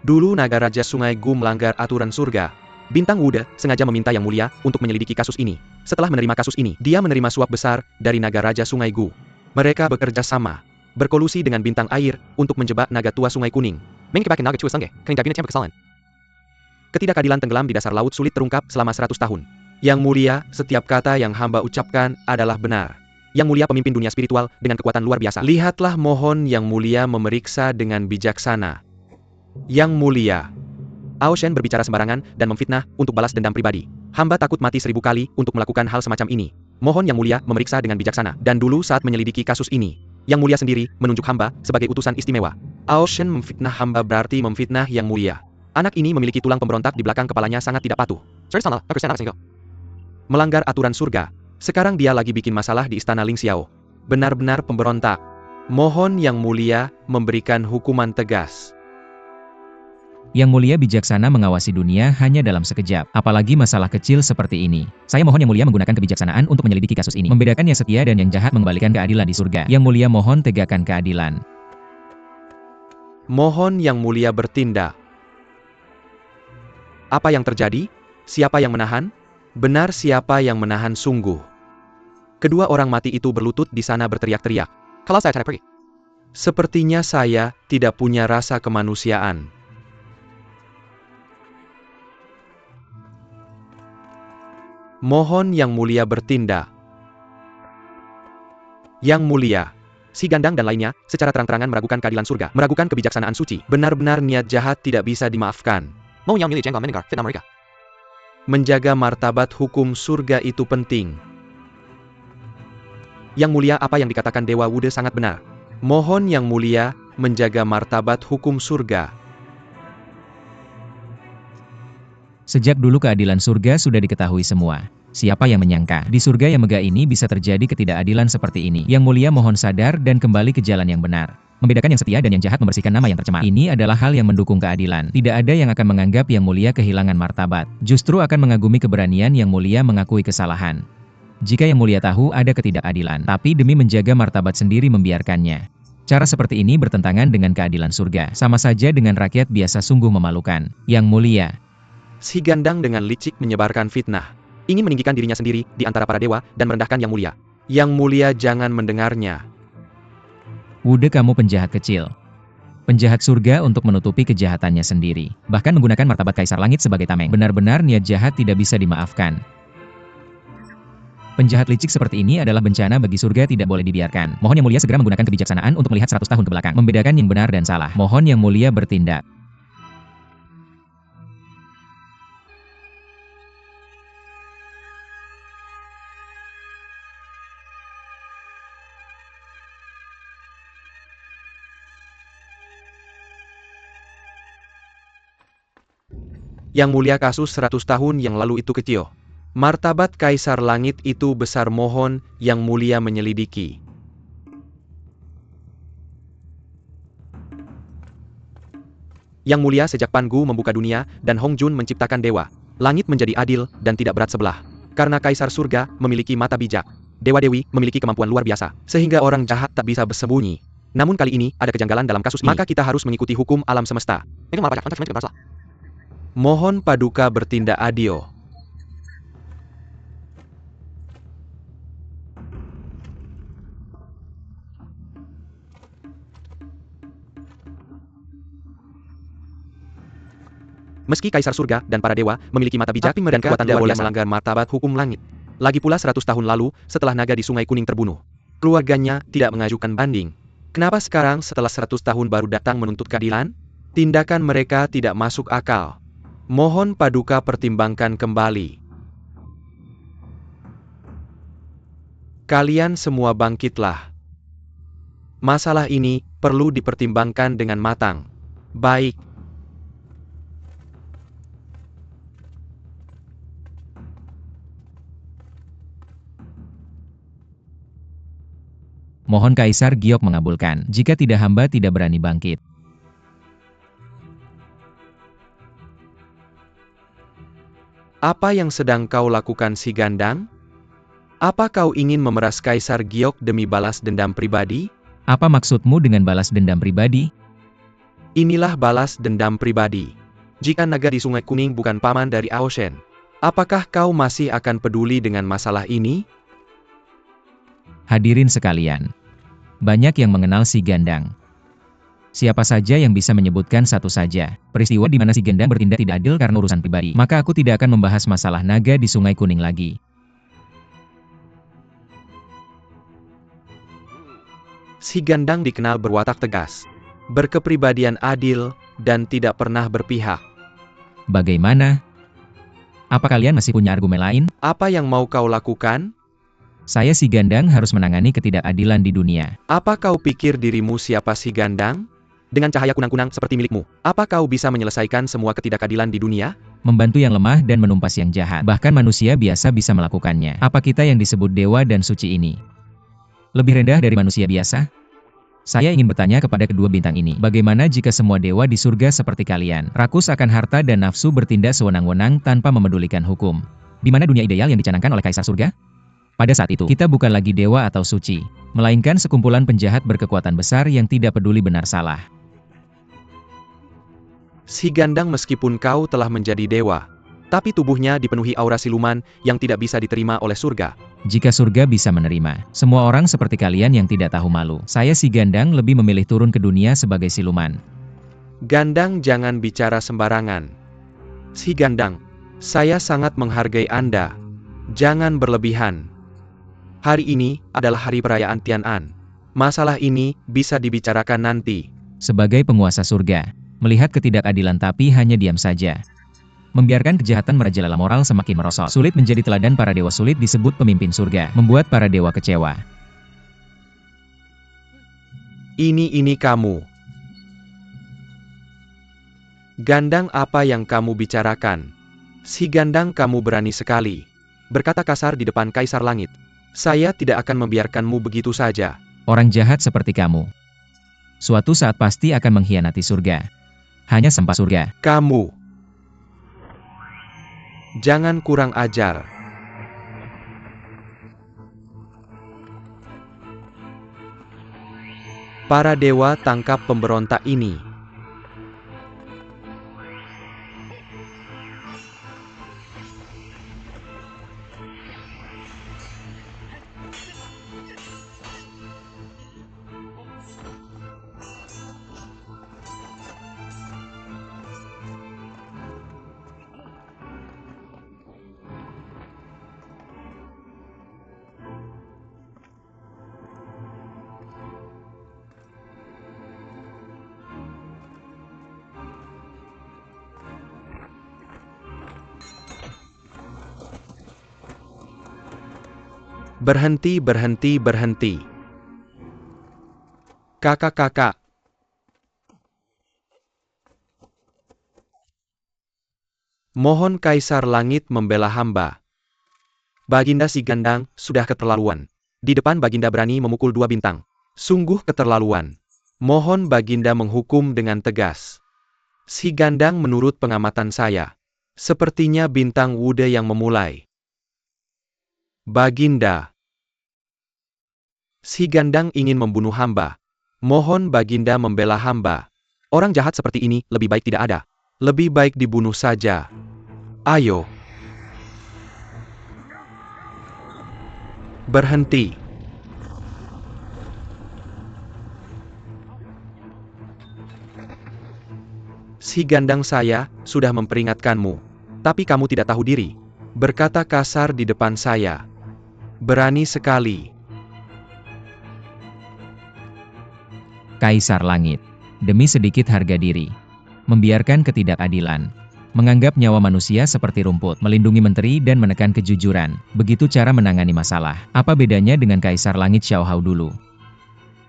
dulu naga Raja Sungai Gu melanggar aturan surga. Bintang Wude sengaja meminta yang mulia untuk menyelidiki kasus ini. Setelah menerima kasus ini, dia menerima suap besar dari naga Raja Sungai Gu. Mereka bekerja sama, berkolusi dengan bintang air untuk menjebak naga tua Sungai Kuning. Ketidakadilan tenggelam di dasar laut sulit terungkap selama 100 tahun. Yang mulia, setiap kata yang hamba ucapkan adalah benar. Yang mulia pemimpin dunia spiritual dengan kekuatan luar biasa. Lihatlah, mohon yang mulia memeriksa dengan bijaksana. Yang mulia, Aoshen berbicara sembarangan dan memfitnah untuk balas dendam pribadi. Hamba takut mati 1000 kali untuk melakukan hal semacam ini. Mohon yang mulia memeriksa dengan bijaksana. Dan dulu saat menyelidiki kasus ini, yang mulia sendiri menunjuk hamba sebagai utusan istimewa. Aoshen memfitnah hamba berarti memfitnah yang mulia. Anak ini memiliki tulang pemberontak di belakang kepalanya, sangat tidak patuh. Melanggar aturan surga. Sekarang dia lagi bikin masalah di istana Ling Xiao. Benar-benar pemberontak. Mohon yang mulia memberikan hukuman tegas. Yang mulia bijaksana mengawasi dunia hanya dalam sekejap, apalagi masalah kecil seperti ini. Saya mohon yang mulia menggunakan kebijaksanaan untuk menyelidiki kasus ini. Membedakan yang setia dan yang jahat, mengembalikan keadilan di surga. Yang mulia mohon tegakkan keadilan. Mohon yang mulia bertindak. Apa yang terjadi? Siapa yang menahan? Benar, siapa yang menahan sungguh? Kedua orang mati itu berlutut di sana berteriak-teriak. Kalau saya pergi. Sepertinya saya tidak punya rasa kemanusiaan. Mohon yang mulia bertindak. Yang mulia, si Gandang dan lainnya secara terang-terangan meragukan keadilan surga, meragukan kebijaksanaan suci. Benar-benar niat jahat tidak bisa dimaafkan. Menjaga martabat hukum surga itu penting. Yang mulia, apa yang dikatakan Dewa Wude sangat benar. Mohon yang mulia menjaga martabat hukum surga. Sejak dulu keadilan surga sudah diketahui semua. Siapa yang menyangka di surga yang megah ini bisa terjadi ketidakadilan seperti ini? Yang mulia mohon sadar dan kembali ke jalan yang benar. Membedakan yang setia dan yang jahat, membersihkan nama yang tercemar. Ini adalah hal yang mendukung keadilan. Tidak ada yang akan menganggap yang mulia kehilangan martabat. Justru akan mengagumi keberanian yang mulia mengakui kesalahan. Jika yang mulia tahu ada ketidakadilan, tapi demi menjaga martabat sendiri membiarkannya. Cara seperti ini bertentangan dengan keadilan surga. Sama saja dengan rakyat biasa, sungguh memalukan. Yang mulia. Si Gandang dengan licik menyebarkan fitnah. Ingin meninggikan dirinya sendiri di antara para dewa dan merendahkan yang mulia. Yang mulia jangan mendengarnya. Wude, kamu penjahat kecil. Penjahat surga untuk menutupi kejahatannya sendiri. Bahkan menggunakan martabat Kaisar Langit sebagai tameng. Benar-benar niat jahat tidak bisa dimaafkan. Penjahat licik seperti ini adalah bencana bagi surga, tidak boleh dibiarkan. Mohon yang mulia segera menggunakan kebijaksanaan untuk melihat 100 tahun ke belakang. Membedakan yang benar dan salah. Mohon yang mulia bertindak. Yang mulia, kasus 100 tahun yang lalu itu kecil. Martabat Kaisar Langit itu besar, mohon yang mulia menyelidiki. Yang mulia, sejak Pan Gu membuka dunia dan Hong Jun menciptakan dewa, langit menjadi adil dan tidak berat sebelah. Karena Kaisar Surga memiliki mata bijak, Dewa-dewi memiliki kemampuan luar biasa, sehingga orang jahat tak bisa bersembunyi. Namun kali ini ada kejanggalan dalam kasus ini, maka kita harus mengikuti hukum alam semesta. Mohon Paduka bertindak adil. Meski Kaisar Surga dan para dewa memiliki mata bijak dan kekuatan luar biasa melanggar martabat hukum langit. Lagi pula 100 tahun lalu, setelah naga di Sungai Kuning terbunuh, keluarganya tidak mengajukan banding. Kenapa sekarang setelah 100 tahun baru datang menuntut keadilan? Tindakan mereka tidak masuk akal. Mohon Paduka pertimbangkan kembali. Kalian semua bangkitlah. Masalah ini perlu dipertimbangkan dengan matang. Baik. Mohon Kaisar Giok mengabulkan, jika tidak hamba tidak berani bangkit. Apa yang sedang kau lakukan si Gandang? Apa kau ingin memeras Kaisar Giok demi balas dendam pribadi? Apa maksudmu dengan balas dendam pribadi? Inilah balas dendam pribadi. Jika naga di Sungai Kuning bukan paman dari Aoshen, apakah kau masih akan peduli dengan masalah ini? Hadirin sekalian, banyak yang mengenal si Gandang. Siapa saja yang bisa menyebutkan satu saja peristiwa di mana si Gandang bertindak tidak adil karena urusan pribadi, maka aku tidak akan membahas masalah naga di Sungai Kuning lagi. Si Gandang dikenal berwatak tegas, berkepribadian adil, dan tidak pernah berpihak. Bagaimana? Apa kalian masih punya argumen lain? Apa yang mau kau lakukan? Saya si Gandang harus menangani ketidakadilan di dunia. Apa kau pikir dirimu siapa si Gandang? Dengan cahaya kunang-kunang seperti milikmu, apa kau bisa menyelesaikan semua ketidakadilan di dunia? Membantu yang lemah dan menumpas yang jahat. Bahkan manusia biasa bisa melakukannya. Apa kita yang disebut dewa dan suci ini lebih rendah dari manusia biasa? Saya ingin bertanya kepada kedua bintang ini, bagaimana jika semua dewa di surga seperti kalian, rakus akan harta dan nafsu bertindak sewenang-wenang tanpa memedulikan hukum? Di mana dunia ideal yang dicanangkan oleh Kaisar Surga? Pada saat itu, kita bukan lagi dewa atau suci, melainkan sekumpulan penjahat berkekuatan besar yang tidak peduli benar salah. Si Gandang meskipun kau telah menjadi dewa, tapi tubuhnya dipenuhi aura siluman yang tidak bisa diterima oleh surga. Jika surga bisa menerima semua orang seperti kalian yang tidak tahu malu, saya si Gandang lebih memilih turun ke dunia sebagai siluman. Gandang jangan bicara sembarangan. Si Gandang, saya sangat menghargai Anda. Jangan berlebihan. Hari ini adalah hari perayaan Tian'an. Masalah ini bisa dibicarakan nanti. Sebagai penguasa surga, melihat ketidakadilan tapi hanya diam saja. Membiarkan kejahatan merajalela moral semakin merosot. Sulit menjadi teladan para dewa, sulit disebut pemimpin surga. Membuat para dewa kecewa. Ini kamu. Gandang, apa yang kamu bicarakan? Si Gandang, kamu berani sekali berkata kasar di depan Kaisar Langit. Saya tidak akan membiarkanmu begitu saja. Orang jahat seperti kamu, suatu saat pasti akan mengkhianati surga. Hanya sampah surga. Kamu jangan kurang ajar. Para dewa, tangkap pemberontak ini. Berhenti, berhenti, berhenti. Kakak-kakak. Mohon Kaisar Langit membela hamba. Baginda si Gandang sudah keterlaluan. Di depan Baginda berani memukul dua bintang. Sungguh keterlaluan. Mohon Baginda menghukum dengan tegas. Si Gandang menurut pengamatan saya, sepertinya bintang Wude yang memulai. Baginda. Si Gandang ingin membunuh hamba. Mohon Baginda membela hamba. Orang jahat seperti ini lebih baik tidak ada. Lebih baik dibunuh saja. Ayo. Berhenti. Si Gandang saya sudah memperingatkanmu. Tapi kamu tidak tahu diri. Berkata kasar di depan saya. Berani sekali. Kaisar Langit. Demi sedikit harga diri. Membiarkan ketidakadilan. Menganggap nyawa manusia seperti rumput. Melindungi menteri dan menekan kejujuran. Begitu cara menangani masalah. Apa bedanya dengan Kaisar Langit Xiao Hao dulu?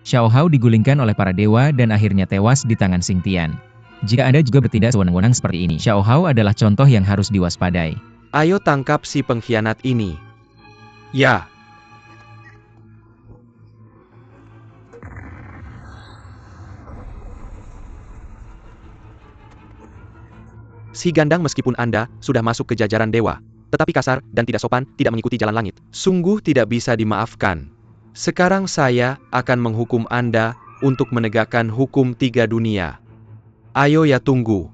Xiao Hao digulingkan oleh para dewa dan akhirnya tewas di tangan Xing Tian. Jika Anda juga bertindak sewenang-wenang seperti ini, Xiao Hao adalah contoh yang harus diwaspadai. Ayo tangkap si pengkhianat ini. Ya. Si Gandang meskipun Anda sudah masuk ke jajaran dewa, tetapi kasar dan tidak sopan, tidak mengikuti jalan langit. Sungguh tidak bisa dimaafkan. Sekarang saya akan menghukum Anda untuk menegakkan hukum 3 dunia. Ayo ya tunggu.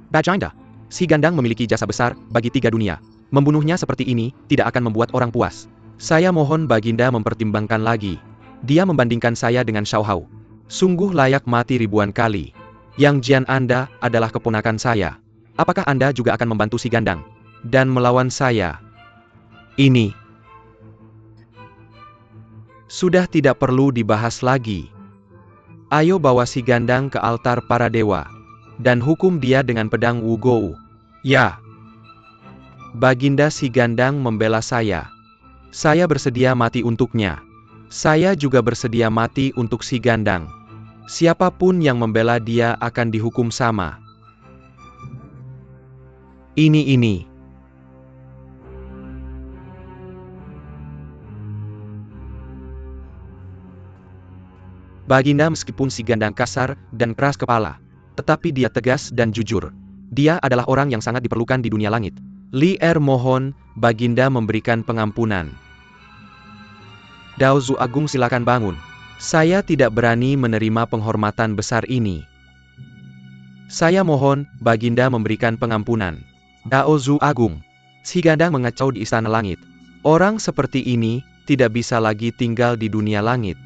Baginda, si Gandang memiliki jasa besar bagi 3 dunia. Membunuhnya seperti ini tidak akan membuat orang puas. Saya mohon Baginda mempertimbangkan lagi. Dia membandingkan saya dengan Xiao Hao. Sungguh layak mati ribuan kali. Yang Jian Anda adalah keponakan saya. Apakah Anda juga akan membantu si Gandang dan melawan saya? Ini sudah tidak perlu dibahas lagi. Ayo bawa si Gandang ke altar para dewa dan hukum dia dengan pedang Wugou. Ya. Baginda si Gandang membela saya. Saya bersedia mati untuknya. Saya juga bersedia mati untuk si Gandang. Siapapun yang membela dia akan dihukum sama. Ini. Baginda meskipun si Gandang kasar dan keras kepala, tetapi dia tegas dan jujur. Dia adalah orang yang sangat diperlukan di dunia langit. Li Er mohon, Baginda memberikan pengampunan. Dao Zu Agung silakan bangun. Saya tidak berani menerima penghormatan besar ini. Saya mohon, Baginda memberikan pengampunan. Dao Zu Agung. Si Gandang mengacau di istana langit. Orang seperti ini tidak bisa lagi tinggal di dunia langit.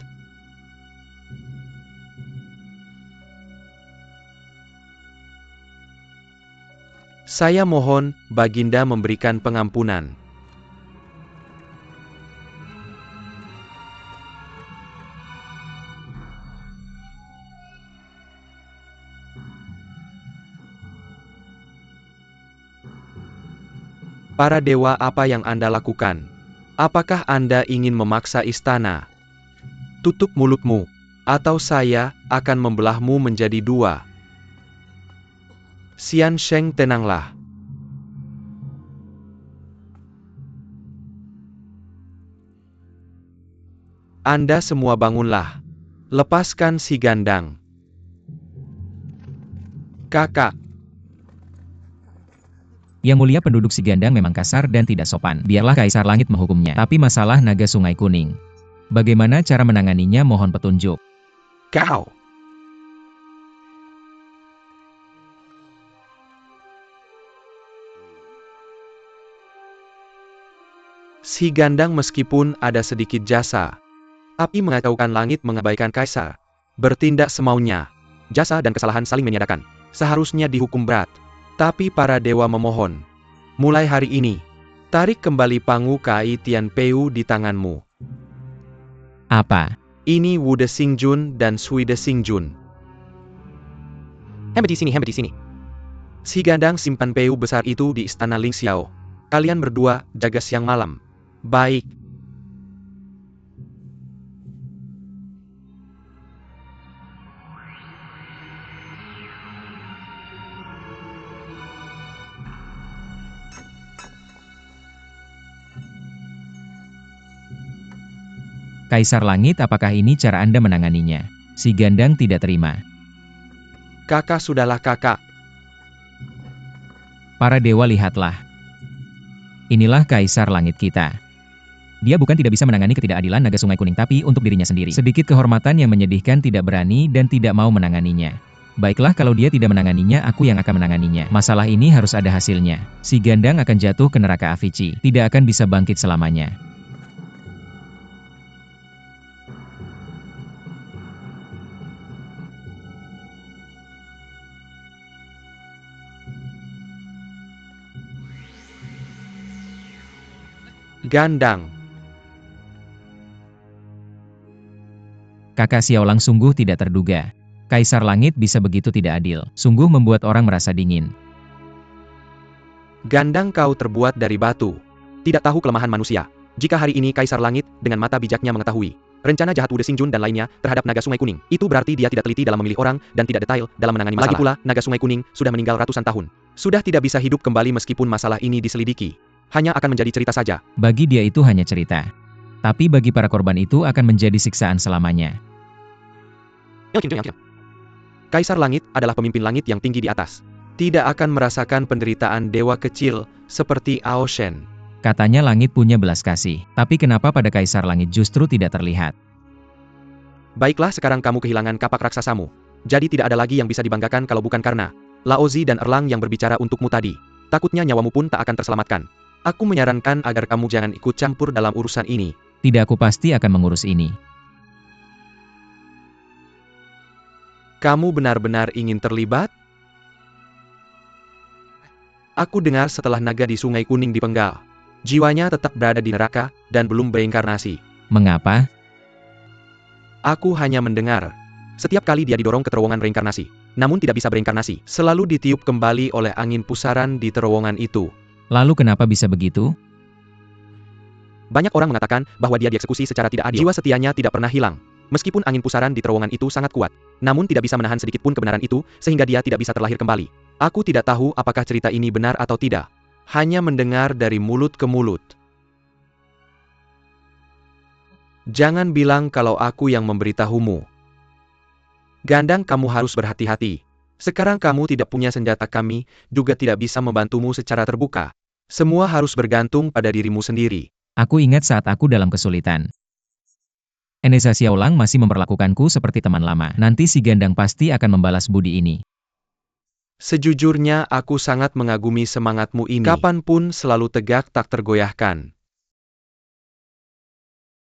Saya mohon, Baginda memberikan pengampunan. Para dewa, apa yang Anda lakukan? Apakah Anda ingin memaksa istana? Tutup mulutmu, atau saya akan membelahmu menjadi 2. Xian Sheng, tenanglah. Anda semua bangunlah. Lepaskan si Gandang. Kakak. Yang mulia, penduduk si Gandang memang kasar dan tidak sopan. Biarlah Kaisar Langit menghukumnya. Tapi masalah naga Sungai Kuning. Bagaimana cara menanganinya, mohon petunjuk. Kau. Si Gandang meskipun ada sedikit jasa, tapi mengacaukan langit, mengabaikan Kaisar. Bertindak semaunya. Jasa dan kesalahan saling menyatakan. Seharusnya dihukum berat. Tapi para dewa memohon. Mulai hari ini, tarik kembali Pangu Kai Tian Peu di tanganmu. Apa? Ini Wu De Xingjun dan Sui De Xingjun. Hempe di sini. Si Gandang simpan Peu besar itu di istana Ling Xiao. Kalian berdua jaga siang malam. Baik. Kaisar Langit, apakah ini cara Anda menanganinya? Si Gandang tidak terima. Kakak, sudahlah kakak. Para dewa, lihatlah. Inilah Kaisar Langit kita. Dia bukan tidak bisa menangani ketidakadilan naga Sungai Kuning, tapi untuk dirinya sendiri. Sedikit kehormatan yang menyedihkan, tidak berani dan tidak mau menanganinya. Baiklah kalau dia tidak menanganinya, aku yang akan menanganinya. Masalah ini harus ada hasilnya. Si Gandang akan jatuh ke neraka Avici, tidak akan bisa bangkit selamanya. Gandang. Kakak Xiaolang sungguh tidak terduga. Kaisar Langit bisa begitu tidak adil, sungguh membuat orang merasa dingin. Gandang, kau terbuat dari batu. Tidak tahu kelemahan manusia. Jika hari ini Kaisar Langit dengan mata bijaknya mengetahui rencana jahat Wude Xingjun dan lainnya terhadap Naga Sungai Kuning, itu berarti dia tidak teliti dalam memilih orang dan tidak detail dalam menangani masalah. Lagi pula, Naga Sungai Kuning sudah meninggal ratusan tahun. Sudah tidak bisa hidup kembali meskipun masalah ini diselidiki. Hanya akan menjadi cerita saja. Bagi dia itu hanya cerita. Tapi bagi para korban itu akan menjadi siksaan selamanya. Kaisar Langit adalah pemimpin langit yang tinggi di atas. Tidak akan merasakan penderitaan dewa kecil seperti Ao Shen. Katanya langit punya belas kasih, tapi kenapa pada Kaisar Langit justru tidak terlihat? Baiklah, sekarang kamu kehilangan kapak raksasamu. Jadi tidak ada lagi yang bisa dibanggakan kalau bukan karena Laozi dan Erlang yang berbicara untukmu tadi. Takutnya nyawamu pun tak akan terselamatkan. Aku menyarankan agar kamu jangan ikut campur dalam urusan ini. Tidak, aku pasti akan mengurus ini. Kamu benar-benar ingin terlibat? Aku dengar setelah naga di Sungai Kuning dipenggal, jiwanya tetap berada di neraka dan belum bereinkarnasi. Mengapa? Aku hanya mendengar. Setiap kali dia didorong ke terowongan reinkarnasi, namun tidak bisa bereinkarnasi, selalu ditiup kembali oleh angin pusaran di terowongan itu. Lalu kenapa bisa begitu? Banyak orang mengatakan bahwa dia dieksekusi secara tidak adil. Jiwa setianya tidak pernah hilang. Meskipun angin pusaran di terowongan itu sangat kuat, namun tidak bisa menahan sedikit pun kebenaran itu, sehingga dia tidak bisa terlahir kembali. Aku tidak tahu apakah cerita ini benar atau tidak. Hanya mendengar dari mulut ke mulut. Jangan bilang kalau aku yang memberitahumu. Gandang, kamu harus berhati-hati. Sekarang kamu tidak punya senjata, kami juga tidak bisa membantumu secara terbuka. Semua harus bergantung pada dirimu sendiri. Aku ingat saat aku dalam kesulitan. Eneza Xiaolang masih memperlakukanku seperti teman lama. Nanti si Gandang pasti akan membalas budi ini. Sejujurnya aku sangat mengagumi semangatmu ini. Kapanpun selalu tegak tak tergoyahkan.